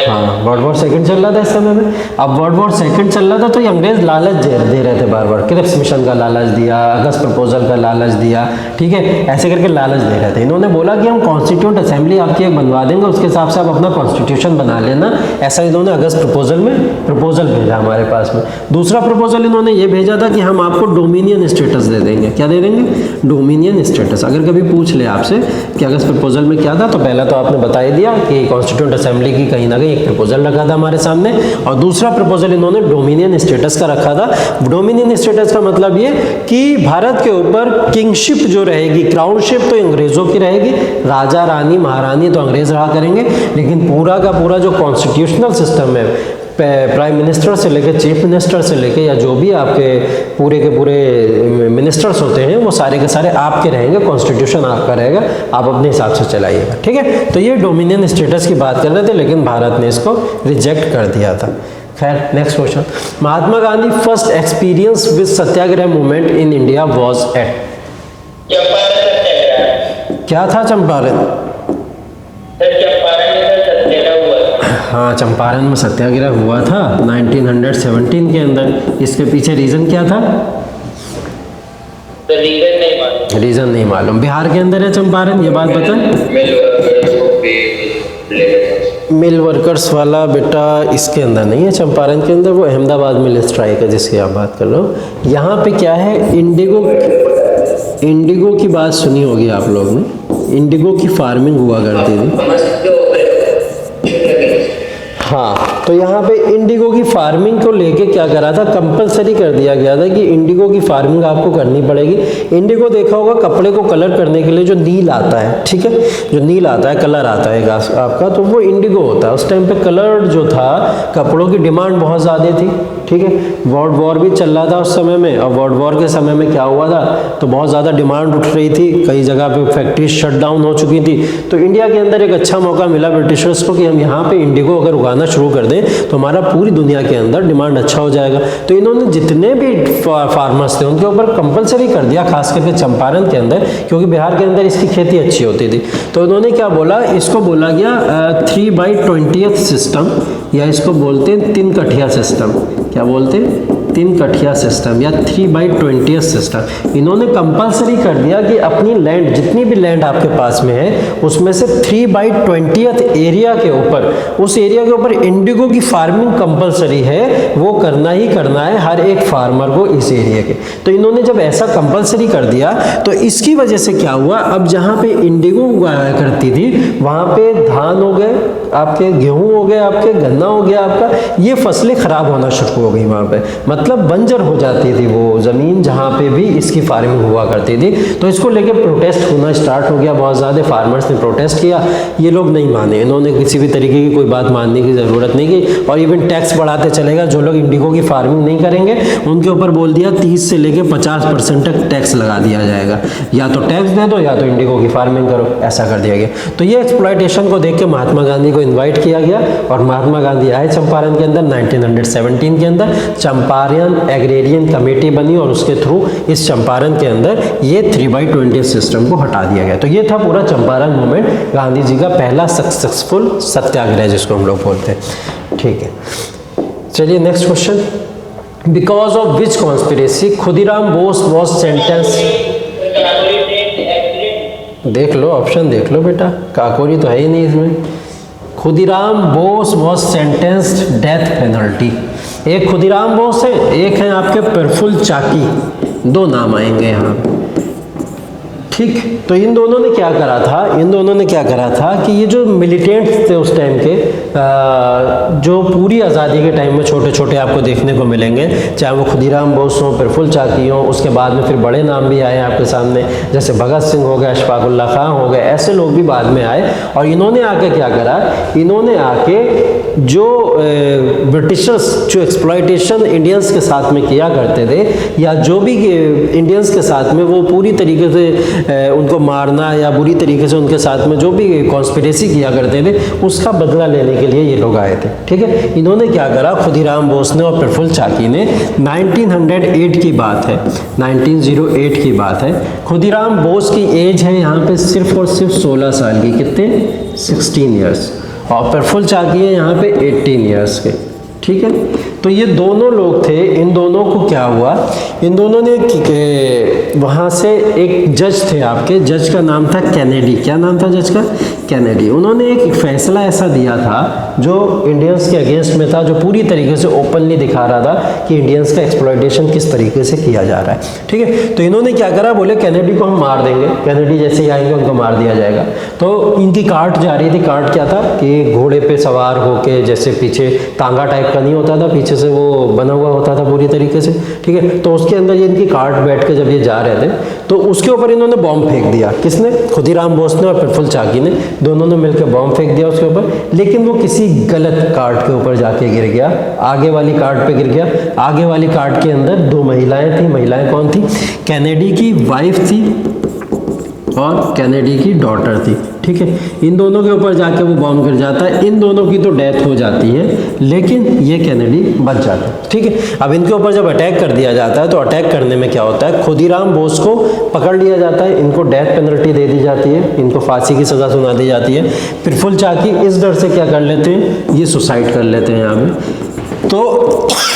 हाँ वर्ल्ड वॉर सेकंड चल रहा था इस समय में। अब वर्ल्ड वॉर सेकंड चल रहा था तो ये अंग्रेज लालच दे रहे थे बार बार। क्रिप्स मिशन का लालच दिया, अगस्त प्रपोजल का लालच दिया, ठीक है, ऐसे करके लालच दे रहे थे। इन्होंने बोला कि हम कॉन्स्टिट्यूएंट असेंबली आपकी एक बनवा देंगे, उसके हिसाब से आप अपना कॉन्स्टिट्यूशन बना लेना। ऐसा इन्होंने अगस्त प्रपोजल में प्रपोजल भेजा हमारे पास में। दूसरा प्रपोजल इन्होंने ये भेजा था कि हम आपको डोमिनियन स्टेटस दे देंगे। क्या दे देंगे, डोमिनियन स्टेटस। अगर कभी पूछ ले आपसे कि अगस्त प्रपोजल में क्या था, तो पहला तो आपने बता ही दिया कि कॉन्स्टिट्यूएंट असेंबली की कहीं ना कहीं एक प्रपोजल रखा था हमारे सामने, और दूसरा प्रपोजल इन्होंने डोमिनियन स्टेटस का रखा था। डोमिनियन स्टेटस का मतलब ये कि भारत के ऊपर किंगशिप जो रहेगी, क्राउनशिप तो अंग्रेजों की रहेगी, राजा रानी महारानी तो अंग्रेज रहा करेंगे, लेकिन पूरा का पूरा जो कॉन्स्टिट्यूशनल सिस्टम है, प्राइम मिनिस्टर से लेके चीफ मिनिस्टर से लेके या जो भी आपके पूरे के पूरे मिनिस्टर्स होते हैं वो सारे के सारे आपके रहेंगे, कॉन्स्टिट्यूशन आपका रहेगा, आप अपने हिसाब से चलाइएगा, ठीक है। तो ये डोमिनियन स्टेटस की बात कर रहे थे, लेकिन भारत ने इसको रिजेक्ट कर दिया था। खैर, next question, Mahatma Gandhi first experience with satyagraha movement in India was at. Champaran satyagraha. क्या था चंपारण? सर चंपारण में सर सत्याग्रह हुआ था। हाँ, चंपारण में सत्याग्रह हुआ था 1917 के अंदर। इसके पीछे रीज़न क्या था? तो रीजन नहीं मालूम। रीज़न नहीं मालूम। बिहार के अंदर है चंपारण, ये बात बताएं। मिल वर्कर्स वाला बेटा इसके अंदर नहीं है, चंपारण के अंदर, वो अहमदाबाद मिल स्ट्राइक है जिसकी आप बात कर रहे हो। यहाँ पे क्या है, इंडिगो की बात सुनी होगी आप लोग ने। इंडिगो की फार्मिंग हुआ करती थी। हाँ, तो यहाँ पे इंडिगो की फार्मिंग को लेके क्या करा था, कंपलसरी कर दिया गया था कि इंडिगो की फार्मिंग आपको करनी पड़ेगी। इंडिगो देखा होगा कपड़े को कलर करने के लिए जो नील आता है, ठीक है, जो नील आता है, कलर आता है आपका, तो वो इंडिगो होता है। उस टाइम पे कलर जो था, कपड़ों की डिमांड बहुत ज़्यादा थी, ठीक है। वर्ल्ड वॉर भी चल रहा था उस समय में, और वर्ल्ड वॉर के समय में क्या हुआ था, तो बहुत ज़्यादा डिमांड उठ रही थी, कई जगह पे फैक्ट्रीज शट डाउन हो चुकी थी। तो इंडिया के अंदर एक अच्छा मौका मिला ब्रिटिशर्स को कि हम यहाँ पे इंडिगो अगर उगाना शुरू कर दें तो हमारा पूरी दुनिया के अंदर डिमांड अच्छा हो जाएगा। तो इन्होंने जितने भी फार्मर्स थे उनके ऊपर कंपलसरी कर दिया, खास करके चंपारण के अंदर, क्योंकि बिहार के अंदर इसकी खेती अच्छी होती थी। तो इन्होंने क्या बोला, इसको बोला गया 3/20 सिस्टम, या इसको बोलते हैं 3 कठिया सिस्टम। क्या बोलते हैं? 3 कठिया सिस्टम या 3/20 सिस्टम। इन्होंने कंपलसरी कर दिया कि अपनी लैंड, जितनी भी लैंड आपके पास में है, उसमें से 3/20 एरिया के ऊपर, उस एरिया के ऊपर इंडिगो की फार्मिंग कंपलसरी है, वो करना ही करना है हर एक फार्मर को इस एरिया के। तो इन्होंने जब ऐसा कंपलसरी कर दिया तो इसकी वजह से क्या हुआ, अब जहाँ पे इंडिगो उगाया करती थी वहाँ पे धान हो गए आपके, गेहूँ हो गए आपके, गन्ना हो गया आपका, ये फसलें खराब होना शुरू हो गई वहाँ पे, मतलब बंजर हो जाती थी वो ज़मीन जहाँ पे भी इसकी फार्मिंग हुआ करती थी। तो इसको लेके प्रोटेस्ट होना स्टार्ट हो गया, बहुत ज़्यादा फार्मर्स ने प्रोटेस्ट किया। ये लोग नहीं माने, इन्होंने किसी भी तरीके की कोई बात मानने की ज़रूरत नहीं की, और इवन टैक्स बढ़ाते चलेगा। जो लोग इंडिगो की फार्मिंग नहीं करेंगे उनके ऊपर बोल दिया 30 से लेके 50% तक टैक्स लगा दिया जाएगा, या तो टैक्स दे दो या तो इंडिगो की फार्मिंग करो, ऐसा कर दिया गया। तो ये एक्सप्लॉयटेशन को देख के महात्मा गांधी को इन्वाइट किया गया, और महात्मा गांधी आए चंपारण के अंदर 1917 के अंदर। चंपारण एग्रेरियन कमेटी बनी और उसके थ्रू इस चंपारण के अंदर ये 3/20 सिस्टम को हटा दिया गया। तो ये था पूरा चंपारण मूवमेंट, गांधी जी का पहला सक्सेसफुल सत्याग्रह जिसको हम लोग बोलते हैं, ठीक है। चलिए next question, because of which conspiracy Khudiram Bose was sentence. देख लो ऑप्शन, देख लो बेटा, काकोरी तो है ही नहीं इसमें। Khudiram Bose was sentenced death penalty. एक खुदीराम बोस है, एक है आपके प्रफुल्ल चाकी, 2 नाम आएंगे यहाँ, ठीक। तो इन दोनों ने क्या करा था, कि ये जो मिलिटेंट्स थे उस टाइम के, जो पूरी आज़ादी के टाइम में छोटे छोटे आपको देखने को मिलेंगे, चाहे वो खुदीराम बोस हों, प्रफुल्ल चाकी हों, उसके बाद में फिर बड़े नाम भी आए आपके सामने, जैसे भगत सिंह हो गए, अशफाक उल्लाह खां हो गए, ऐसे लोग भी बाद में आए। और इन्होंने आके क्या करा, इन्होंने आके जो ब्रिटिशर्स जो एक्सप्लॉयटेशन इंडियंस के साथ में किया करते थे, या जो भी इंडियंस के साथ में वो पूरी तरीके से उनको मारना या बुरी तरीके से उनके साथ में जो भी कॉन्स्पिरेसी किया करते थे, उसका बदला लेने के लिए ये लोग आए थे, ठीक है। इन्होंने क्या करा, खुदीराम बोस ने और प्रफुल्ल चाकी ने, 1908 की बात है, 1908 की बात है। खुदीराम बोस की एज है यहाँ पे सिर्फ और सिर्फ 16 साल की, कितने, 16 ईयर्स, और प्रफुल्ल चाकी है यहाँ पे 18 ईयर्स के, ठीक है। तो ये दोनों लोग थे, इन दोनों को क्या हुआ, इन दोनों ने वहाँ से एक जज थे आपके, जज का नाम था कैनेडी। क्या नाम था जज का? कैनेडी। उन्होंने एक फैसला ऐसा दिया था जो इंडियंस के अगेंस्ट में था, जो पूरी तरीके से ओपनली दिखा रहा था कि इंडियंस का एक्सप्लॉयटेशन किस तरीके से किया जा रहा है, ठीक है। तो इन्होंने क्या करा, बोले कैनेडी को हम मार देंगे, कैनेडी जैसे ही आएंगे उनको मार दिया जाएगा। तो इनकी कार्ट जा रही थी, कार्ट क्या था कि घोड़े पे सवार होके, जैसे पीछे तांगा टाइप का नहीं होता था, पीछे से वो बना हुआ होता था पूरी तरीके से, ठीक है। तो उसके अंदर ये इनकी कार्ट बैठ के जब ये जा रहे थे तो उसके ऊपर इन्होंने बॉम्ब फेंक दिया। किसने? खुदीराम बोस ने और प्रफुल्ल चाकी ने। दोनों ने मिलकर बॉम्ब फेंक दिया उसके ऊपर, लेकिन वो किसी गलत कार्ड के ऊपर जाके गिर गया, आगे वाली कार्ड पे गिर गया। आगे वाली कार्ड के अंदर दो महिलाएं थी। महिलाएं कौन थी? कैनेडी की वाइफ थी और कैनेडी की डॉटर थी, ठीक है। इन दोनों के ऊपर जाके वो बॉम्ब गिर जाता है, इन दोनों की तो डेथ हो जाती है, लेकिन ये कैनेडी बच जाता है, ठीक है। अब इनके ऊपर जब अटैक कर दिया जाता है तो अटैक करने में क्या होता है, खुदीराम बोस को पकड़ लिया जाता है, इनको डेथ पेनल्टी दे दी जाती है, इनको फांसी की सज़ा सुना दी जाती है। प्रफुल्ल चाकी इस डर से क्या कर लेते हैं, ये सुसाइड कर लेते हैं यहाँ पे। तो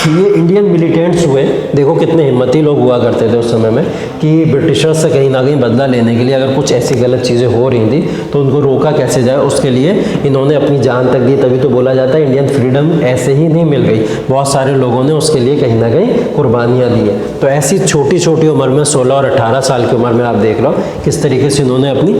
ये इंडियन मिलिटेंट्स हुए, देखो कितने हिम्मती लोग हुआ करते थे उस समय में, कि ब्रिटिशर्स से कहीं ना कहीं बदला लेने के लिए अगर कुछ ऐसी गलत चीज़ें हो रही थी तो उनको रोका कैसे जाए, उसके लिए इन्होंने अपनी जान तक दी। तभी तो बोला जाता है इंडियन फ्रीडम ऐसे ही नहीं मिल गई, बहुत सारे लोगों ने उसके लिए कहीं ना कहीं कुर्बानियाँ दी है। तो ऐसी छोटी छोटी उम्र में 16 और 18 साल की उम्र में आप देख लो किस तरीके से इन्होंने अपनी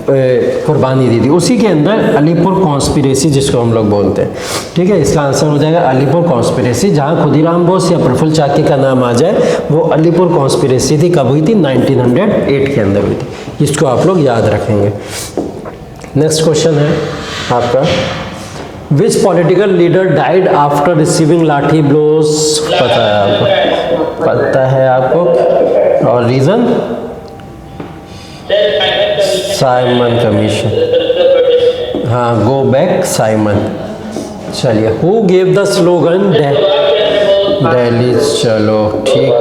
कुर्बानी दी थी। उसी के अंदर अलीपुर कॉन्स्पिरेसी जिसको हम लोग बोलते हैं, ठीक है, इसका आंसर हो जाएगा अलीपुर कॉन्स्पिरेसी। जहाँ खुदीराम बोस या प्रफुल्ल चाकी का नाम आ जाए, वो अलीपुर कॉन्स्पिरेसी थी। कब हुई थी? 1908 के अंदर हुई थी। इसको आप लोग याद रखेंगे। नेक्स्ट क्वेश्चन है आपका, विच political leader died after receiving लाठी ब्लोज? पता है आपको? पता है आपको? और रीज़न? Simon commission. हाँ, गो बैक साइमन। चलिए, who gave the slogan Delhi चलो, ठीक,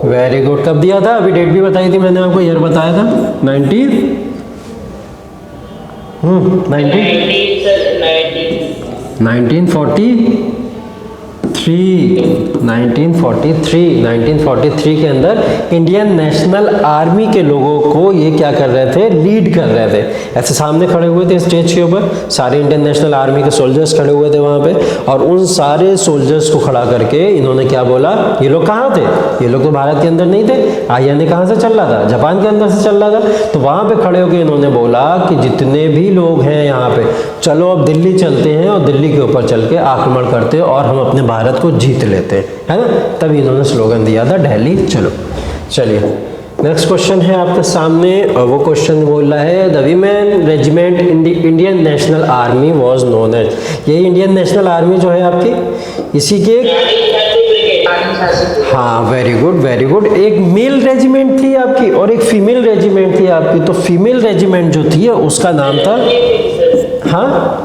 वेरी गुड। कब दिया था? अभी डेट भी बताई थी मैंने आपको, ईयर बताया था 1943 के अंदर इंडियन नेशनल आर्मी के लोगों को ये क्या कर रहे थे, लीड कर रहे थे। ऐसे सामने खड़े हुए थे स्टेज के ऊपर, सारे इंडियन नेशनल आर्मी के सोल्जर्स खड़े हुए थे वहाँ पे, और उन सारे सोल्जर्स को खड़ा करके इन्होंने क्या बोला, ये लोग कहाँ थे, ये लोग तो भारत के अंदर नहीं थे, आईएनए कहाँ से चल रहा था, जापान के अंदर से चल रहा था। तो वहाँ पे खड़े होकर इन्होंने बोला कि जितने भी लोग हैं यहाँ पे, चलो अब दिल्ली चलते हैं और दिल्ली के ऊपर चल के आक्रमण करते हैं और हम अपने भारत को जीत लेते हैं, है ना। तभी इन्होंने स्लोगन दिया था दिल्ली चलो। चलिए, नेक्स्ट क्वेश्चन है आपके सामने, और वो क्वेश्चन बोल रहा है, the women regiment in the Indian National Army was known as. ये इंडियन नेशनल आर्मी जो है आपकी, इसी के, हाँ, वेरी गुड वेरी गुड। एक मेल रेजिमेंट थी आपकी और एक फीमेल रेजिमेंट थी आपकी। तो फीमेल रेजिमेंट जो थी उसका नाम था, हाँ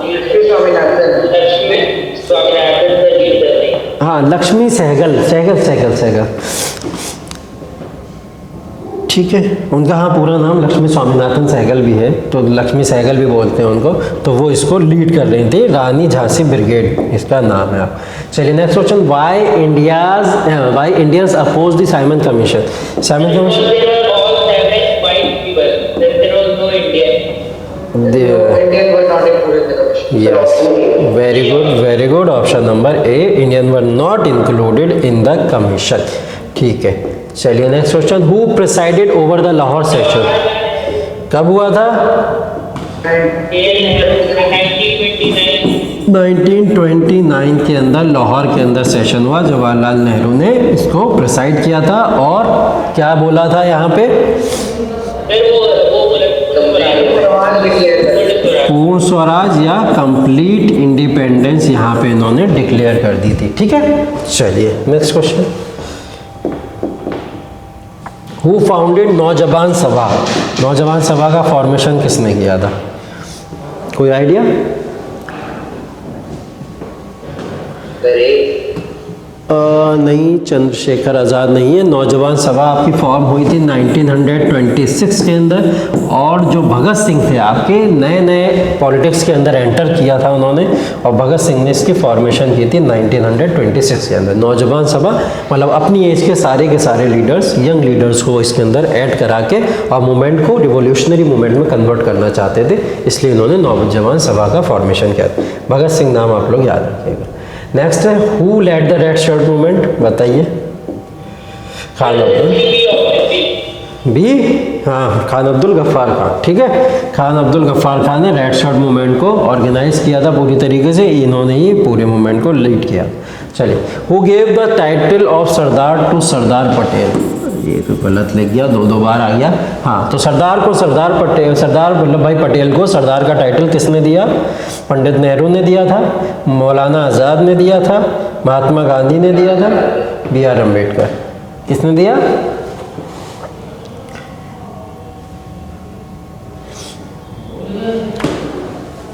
हाँ, लक्ष्मी सहगल, ठीक है। उनका हाँ पूरा नाम लक्ष्मी स्वामीनाथन सहगल भी है, तो लक्ष्मी सहगल भी बोलते हैं उनको। तो वो इसको लीड कर रही थी, रानी झांसी ब्रिगेड इसका नाम है। चलिए, next question, why Indians oppose the Simon commission? Simon commission, yes, very good, option number A, Indian were not included in the commission, ठीक है। चलिए, next question, who presided over the Lahore session? कब हुआ था? 1929 के अंदर लाहौर के अंदर सेशन हुआ, जवाहरलाल नेहरू ने इसको प्रिसाइड किया था। और क्या बोला था यहाँ पे? पूर्ण स्वराज या कंप्लीट इंडिपेंडेंस यहाँ पे इन्होंने डिक्लेयर कर दी थी, ठीक है। चलिए, नेक्स्ट क्वेश्चन, हु फाउंडेड नौजवान सभा? नौजवान सभा का फॉर्मेशन किसने किया था? कोई आइडिया? नहीं, चंद्रशेखर आज़ाद नहीं है। नौजवान सभा आपकी फॉर्म हुई थी 1926 के अंदर, और जो भगत सिंह थे आपके, नए नए पॉलिटिक्स के अंदर एंटर किया था उन्होंने, और भगत सिंह ने इसकी फॉर्मेशन की थी 1926 के अंदर। नौजवान सभा मतलब अपनी एज के सारे लीडर्स, यंग लीडर्स को इसके अंदर ऐड करा के और मूवमेंट को रिवोल्यूशनरी मूवमेंट में कन्वर्ट करना चाहते थे, इसलिए इन्होंने नौजवान सभा का फॉर्मेशन किया था। भगत सिंह नाम आप लोग याद रखिएगा। नेक्स्ट है, who led the red shirt movement? बताइए। खान अब्दुल बी, हाँ, खान अब्दुल गफ्फार खान, ठीक है। खान अब्दुल गफ्फार खान ने रेड शर्ट मूवमेंट को ऑर्गेनाइज किया था पूरी तरीके से, इन्होंने ही पूरे मूवमेंट को लीड किया। चलिए, who gave the title of Sardar to Sardar Patel? ये तो गलत लिख गया, दो बार आ गया। हाँ, तो सरदार वल्लभ भाई पटेल को सरदार का टाइटल किसने दिया? पंडित नेहरू ने दिया था, मौलाना आज़ाद ने दिया था, महात्मा गांधी ने दिया था, B.R. अम्बेडकर। किसने दिया?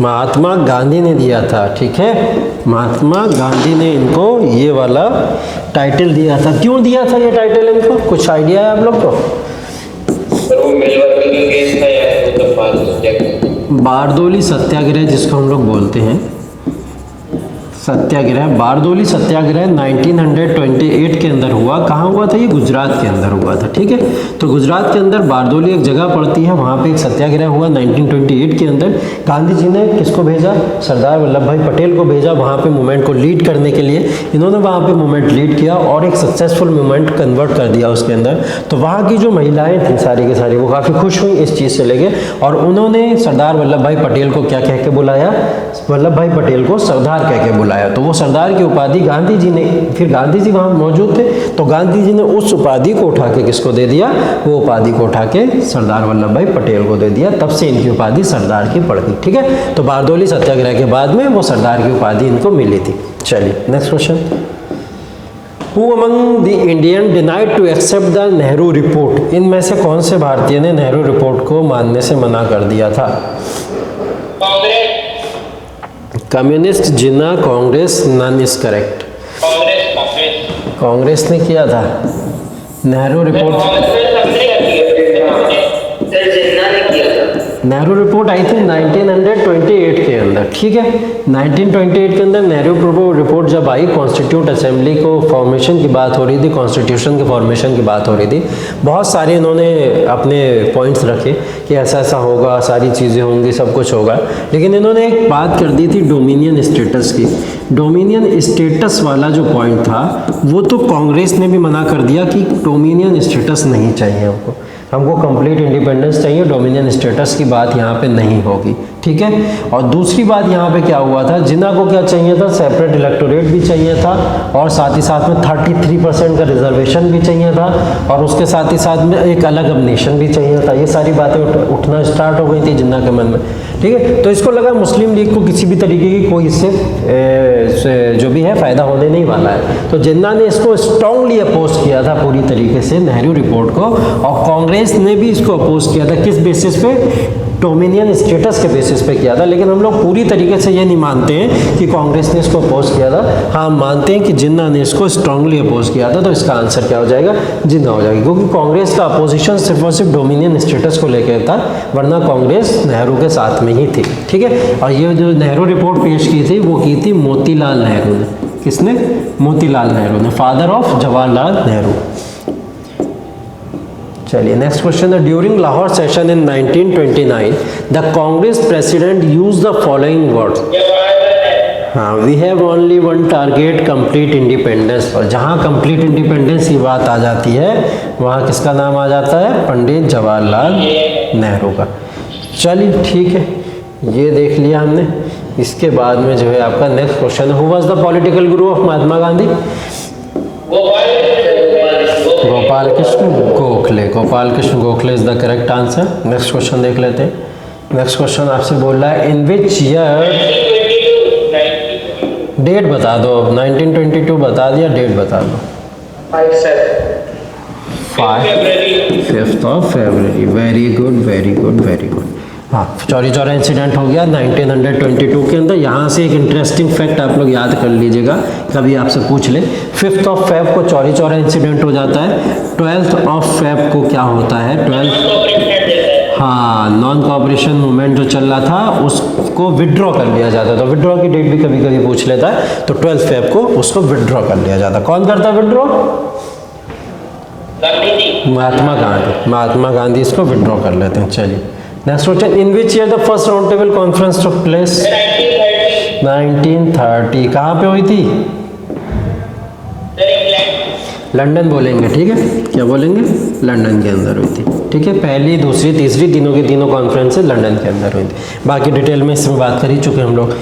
महात्मा गांधी ने दिया था। ठीक है, महात्मा गांधी ने इनको ये वाला टाइटल दिया था। क्यों दिया था ये टाइटल इनको? कुछ आइडिया है आप लोग को? सर वो मिलवर्ती का केस था या तो सत्याग्रह? बारदोली सत्याग्रह जिसको हम लोग बोलते हैं, सत्याग्रह, बारदोली सत्याग्रह 1928 के अंदर हुआ। कहाँ हुआ था? ये गुजरात के अंदर हुआ था। ठीक है, तो गुजरात के अंदर बारदोली एक जगह पड़ती है, वहाँ पे एक सत्याग्रह हुआ 1928 के अंदर। गांधी जी ने किसको भेजा? सरदार वल्लभ भाई पटेल को भेजा वहाँ पे मूवमेंट को लीड करने के लिए। इन्होंने वहाँ पे मूवमेंट लीड किया और एक सक्सेसफुल मूवमेंट कन्वर्ट कर दिया उसके अंदर। तो वहाँ की जो महिलाएँ थीं सारी की सारी, वो काफ़ी खुश हुई इस चीज़ से लेके, और उन्होंने सरदार वल्लभ भाई पटेल को क्या कह के बुलाया? वल्लभ भाई पटेल को सरदार कह के बुलाया। तो वो सरदार की उपाधि गांधी जी ने, फिर गांधी जी वहाँ मौजूद थे, तो गांधी जी ने उस उपाधि को उठा के किसको दे दिया? वो उपाधि को उठा के सरदार वल्लभ भाई पटेल को दे दिया। तब से इनकी उपाधि सरदार की पड़ गई। ठीक है, तो बारदोली सत्याग्रह के बाद में वो सरदार की उपाधि इनको मिली थी। चलिए next question. Who among the Indian denied to accept the Nehru report? इनमें से कौन से भारतीय ने नेहरू रिपोर्ट को मानने से मना कर दिया था? Communist, Jinnah, Congress, none is correct. Congress ने किया था नेहरू रिपोर्ट। नेहरू रिपोर्ट आई थी 1928 के अंदर। ठीक है, 1928 के अंदर नेहरू रिपोर्ट जब आई, कॉन्स्टिट्यूट असेंबली को फॉर्मेशन की बात हो रही थी, कॉन्स्टिट्यूशन के फॉर्मेशन की बात हो रही थी। बहुत सारे इन्होंने अपने पॉइंट्स रखे कि ऐसा ऐसा होगा, सारी चीज़ें होंगी, सब कुछ होगा। लेकिन इन्होंने एक बात कर दी थी डोमिनियन स्टेटस की। डोमिनियन स्टेटस वाला जो पॉइंट था वो तो कांग्रेस ने भी मना कर दिया कि डोमिनियन स्टेटस नहीं चाहिए हमको कंप्लीट इंडिपेंडेंस चाहिए, डोमिनियन स्टेटस की बात यहाँ पे नहीं होगी। ठीक है, और दूसरी बात यहाँ पे क्या हुआ था, जिन्ना को क्या चाहिए था? सेपरेट इलेक्टोरेट भी चाहिए था, और साथ ही साथ में 33% का रिजर्वेशन भी चाहिए था, और उसके साथ ही साथ में एक अलग अब नेशन भी चाहिए था। ये सारी बातें उठना स्टार्ट हो गई थी जिन्ना के मन में। ठीक है, तो इसको लगा मुस्लिम लीग को किसी भी तरीके की कोई इससे जो भी है फ़ायदा होने नहीं वाला है। तो जिन्ना ने इसको स्ट्रांगली अपोज किया था पूरी तरीके से नेहरू रिपोर्ट को, और कांग्रेस ने भी इसको अपोज किया था। किस बेसिस पे? डोमिनियन स्टेटस के बेसिस पे किया था। लेकिन हम लोग पूरी तरीके से ये नहीं मानते हैं कि कांग्रेस ने इसको अपोज किया था। हाँ, मानते हैं कि जिन्ना ने इसको स्ट्रांगली अपोज किया था। तो इसका आंसर क्या हो जाएगा? जिन्ना हो जाएगा, क्योंकि कांग्रेस का अपोजिशन सिर्फ और सिर्फ डोमिनियन स्टेटस को लेकर था, वरना कांग्रेस नेहरू के साथ में ही थी। ठीक है, और ये जो नेहरू रिपोर्ट पेश की थी वो की थी मोतीलाल नेहरू ने। किसने? मोतीलाल नेहरू ने, फादर ऑफ जवाहरलाल नेहरू। चलिए नेक्स्ट क्वेश्चन है, during Lahore session in 1929 the Congress president use the following words. हाँ, we have only one target, complete independence. और जहाँ कंप्लीट इंडिपेंडेंस की बात आ जाती है वहाँ किसका नाम आ जाता है? पंडित जवाहरलाल नेहरू का। चलिए ठीक है, ये देख लिया हमने। इसके बाद में जो है आपका नेक्स्ट क्वेश्चन है, who was the political Guru of Mahatma Gandhi? Gopal Krishna Gokhale. Gopal Krishna Gokhale is the correct answer. Next question देख लेते हैं। नेक्स्ट क्वेश्चन आपसे बोल रहा है, इन विच ईयर, डेट बता दो। 1922 बता दिया, डेट बता दो। 5th of February. Very good, very good, very good. हाँ, चौरी चौरा इंसिडेंट हो गया 1922 के अंदर। यहाँ से एक इंटरेस्टिंग फैक्ट आप लोग याद कर लीजिएगा, कभी आपसे पूछ ले। 5th ऑफ फेब को चौरी चौरा इंसिडेंट हो जाता है। 12th ऑफ फेब को क्या होता है? 12th, हाँ, नॉन कोऑपरेशन मूवमेंट जो चल रहा था उसको विड्रॉ कर लिया जाता था। विड्रॉ की डेट भी कभी कभी पूछ लेता है, तो 12th फेब को उसको विड्रॉ कर लिया जाता। कौन करता है विड्रॉ? महात्मा गांधी। महात्मा गांधी इसको विड्रॉ कर लेते हैं। चलिए next question, in which year the first round table conference took place? 1930। कहाँ पे हुई थी? लंदन बोलेंगे। ठीक है, क्या बोलेंगे? लंदन के अंदर हुई थी। ठीक है, पहली, दूसरी, तीसरी, तीनों की तीनों कॉन्फ्रेंसेस लंदन के अंदर हुई थी। बाकी डिटेल में इसमें बात कर ही चुके हम लोग।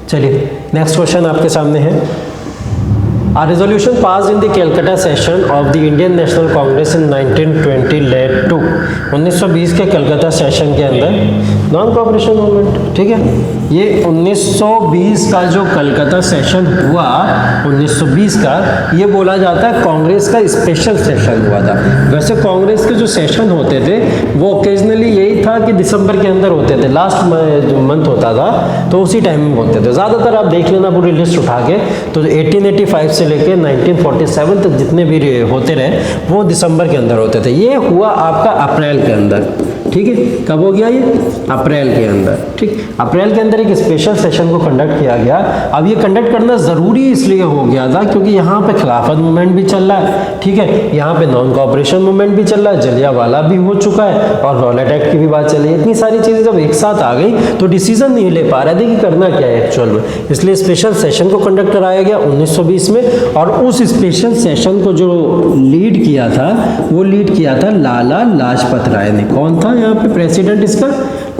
चलिए नेक्स्ट क्वेश्चन आपके सामने है, A resolution passed in the Calcutta session of the Indian National Congress in 1920 led to 1920 के कलकत्ता सेशन के अंदर नॉन कॉपरेशन मूवमेंट। ठीक है, ये 1920 का जो कलकत्ता सेशन हुआ 1920 का, ये बोला जाता है कांग्रेस का स्पेशल सेशन हुआ था। वैसे कांग्रेस के जो सेशन होते थे वो ओकेजनली यही था कि दिसंबर के अंदर होते थे, लास्ट मंथ होता था तो उसी टाइम में होते थे। ज़्यादातर आप देख लेना पूरी लिस्ट उठा के, तो 1885 से लेके 1947 तक जितने भी होते रहे वो दिसंबर के अंदर होते थे। ये हुआ आपका अप्रैल के अंदर। ठीक है, कब हो गया ये? अप्रैल के अंदर। ठीक, अप्रैल के अंदर एक स्पेशल सेशन को कंडक्ट किया गया। अब ये कंडक्ट करना ज़रूरी इसलिए हो गया था क्योंकि यहाँ पे खिलाफत मूवमेंट भी चल रहा है। ठीक है, यहाँ पे नॉन कॉपरेशन मूवमेंट भी चल रहा है, जलियांवाला भी हो चुका है और रॉलेट एक्ट की भी बात चल रही है। इतनी सारी चीज़ें जब एक साथ आ गई तो डिसीजन नहीं ले पा रहे थे कि करना क्या है एक्चुअल में, इसलिए स्पेशल सेशन को कंडक्ट कराया गया 1920 में। और उस स्पेशल सेशन को जो लीड किया था वो लीड किया था लाला लाजपत राय ने। कौन था यहाँ पे प्रेसिडेंट इसका?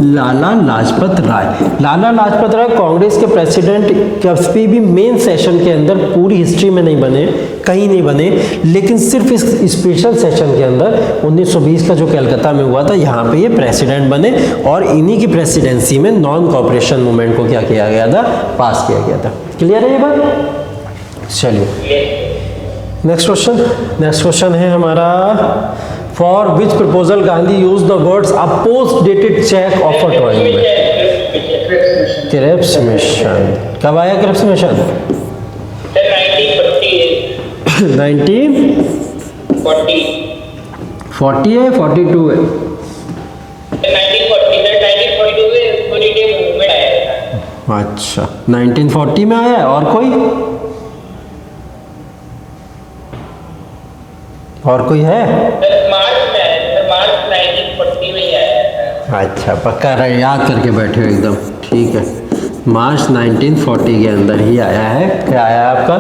लाला लाजपत राय। लाला लाजपत राय कांग्रेस के प्रेसिडेंट कभी भी मेन सेशन के अंदर पूरी हिस्ट्री में नहीं बने, कहीं नहीं बने, लेकिन सिर्फ इस स्पेशल सेशन के अंदर 1920 का जो कलकत्ता में हुआ था यहाँ पे ये प्रेसिडेंट बने और इन्हीं की प्रेसिडेंसी में नॉन कॉपरेशन मूवमेंट को क्या किया गया था? पास किया गया था। क्लियर है ये बात? चलिए नेक्स्ट क्वेश्चन है हमारा, for which proposal Gandhi use the words a post dated cheque of a drawing. Cripps mission. कब आया क्रिप्स मिशन? 1940 है, 42 है? 1942 में आया। अच्छा, 1940 में आया है। और कोई है? मार्च 1940 में ही आया था। अच्छा, पक्का रहे, याद करके बैठे हो एकदम। ठीक है, मार्च 1940 के अंदर ही आया है। क्या आया है आपका?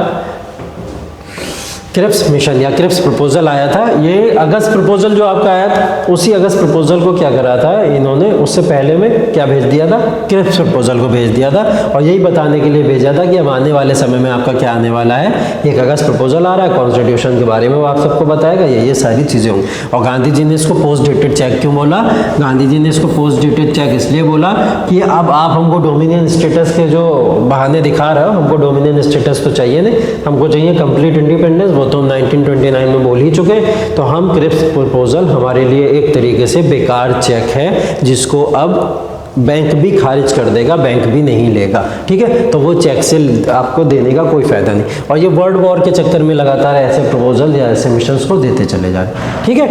क्रिप्स मिशन या क्रिप्स प्रपोजल आया था। ये अगस्त प्रपोजल जो आपका आया था, उसी अगस्त प्रपोजल को क्या करा था इन्होंने, उससे पहले में क्या भेज दिया था? क्रिप्स प्रपोजल को भेज दिया था और यही बताने के लिए भेजा था कि अब आने वाले समय में आपका क्या आने वाला है। एक अगस्त प्रपोजल आ रहा है कॉन्स्टिट्यूशन के बारे में, वो आप सबको बताएगा, ये सारी चीज़ें होंगी। और गांधी जी ने इसको पोस्ट डेटेड चेक क्यों बोला? गांधी जी ने इसको पोस्ट डेटेड चेक इसलिए बोला कि अब आप हमको डोमिनियन स्टेटस के जो बहाने दिखा रहे हो, हमको डोमिनियन स्टेटस तो चाहिए नहीं, हमको चाहिए कंप्लीट इंडिपेंडेंस। वो तो 1929 में बोल ही चुके, तो हम क्रिप्स प्रपोजल हमारे लिए एक तरीके से बेकार चेक है जिसको अब बैंक भी खारिज कर देगा, बैंक भी नहीं लेगा। ठीक है, तो वो चेक से आपको देने का कोई फायदा नहीं। और ये वर्ल्ड वॉर के चक्कर में लगातार ऐसे प्रपोजल या ऐसे मिशंस को देते चले जा रहे। ठीक है,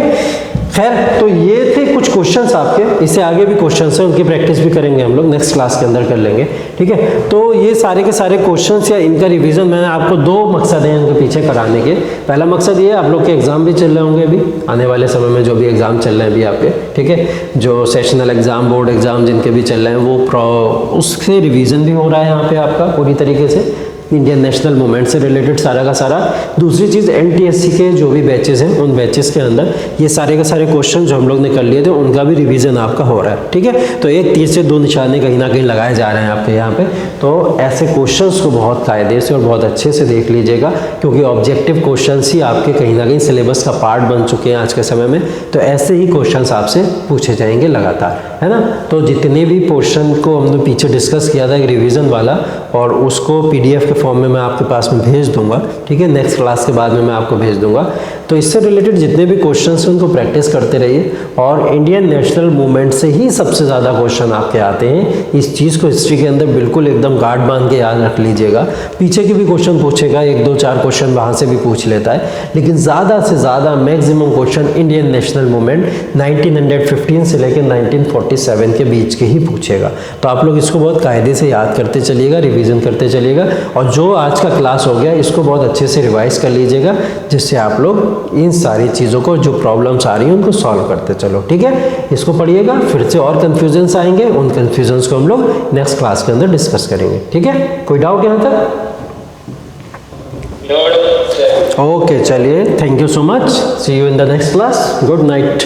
खैर, तो ये थे कुछ क्वेश्चंस आपके। इससे आगे भी क्वेश्चंस हैं, उनकी प्रैक्टिस भी करेंगे हम लोग, नेक्स्ट क्लास के अंदर कर लेंगे। ठीक है, तो ये सारे के सारे क्वेश्चंस या इनका रिवीजन मैंने आपको दो मकसद हैं इनके पीछे कराने के। पहला मकसद ये है, आप लोग के एग्जाम भी चल रहे होंगे अभी आने वाले समय में, जो भी एग्जाम चल रहे हैं अभी आपके, ठीक है, जो सेशनल एग्जाम, बोर्ड एग्जाम जिनके भी चल रहे हैं, वो उससे रिवीजन भी हो रहा है यहाँ पे आपका पूरी तरीके से, इंडियन नेशनल मूवमेंट से रिलेटेड सारा का सारा। दूसरी चीज़, एनटीएससी के जो भी बैचेस हैं उन बैचेस के अंदर ये सारे के सारे क्वेश्चन जो हम लोग ने कर लिए थे उनका भी रिवीजन आपका हो रहा है। ठीक है, तो एक तीर से दो निशाने कहीं ना कहीं लगाए जा रहे हैं आपके यहाँ पे। तो ऐसे क्वेश्चंस को बहुत कायदे से और बहुत अच्छे से देख लीजिएगा, क्योंकि ऑब्जेक्टिव क्वेश्चंस ही आपके कहीं ना कहीं सिलेबस का पार्ट बन चुके हैं आज के समय में। तो ऐसे ही क्वेश्चंस आपसे पूछे जाएंगे लगातार, है ना। तो जितने भी पोर्शन को हमने पीछे डिस्कस किया था एक रिवीजन वाला, और उसको पीडीएफ के फॉर्म में मैं आपके पास में भेज दूंगा। ठीक है, नेक्स्ट क्लास के बाद में मैं आपको भेज दूंगा। तो इससे रिलेटेड जितने भी क्वेश्चंस हैं उनको प्रैक्टिस करते रहिए, और इंडियन नेशनल मूवमेंट से ही सबसे ज़्यादा क्वेश्चन आपके आते हैं। इस चीज़ को हिस्ट्री के अंदर बिल्कुल एकदम गार्ड बांध के याद रख लीजिएगा। पीछे के भी क्वेश्चन पूछेगा, 1-2-4 क्वेश्चन वहाँ से भी पूछ लेता है, लेकिन ज़्यादा से ज़्यादा maximum question Indian national movement 1915 से लेकर 1947 के बीच के ही पूछेगा। तो आप लोग इसको बहुत कायदे से याद करते चलिएगा, रिवीजन करते चलिएगा, और जो आज का क्लास हो गया इसको बहुत अच्छे से रिवाइज कर लीजिएगा, जिससे आप लोग इन सारी चीज़ों को, जो प्रॉब्लम्स आ रही हैं उनको सॉल्व करते चलो। ठीक है, इसको पढ़िएगा, फिर से और कन्फ्यूजन्स आएंगे, उन कन्फ्यूजन्स को हम लोग नेक्स्ट क्लास के अंदर डिस्कस करेंगे। ठीक है, कोई डाउट यहाँ तक? ओके, चलिए, thank you so much, see you in the next class, good night.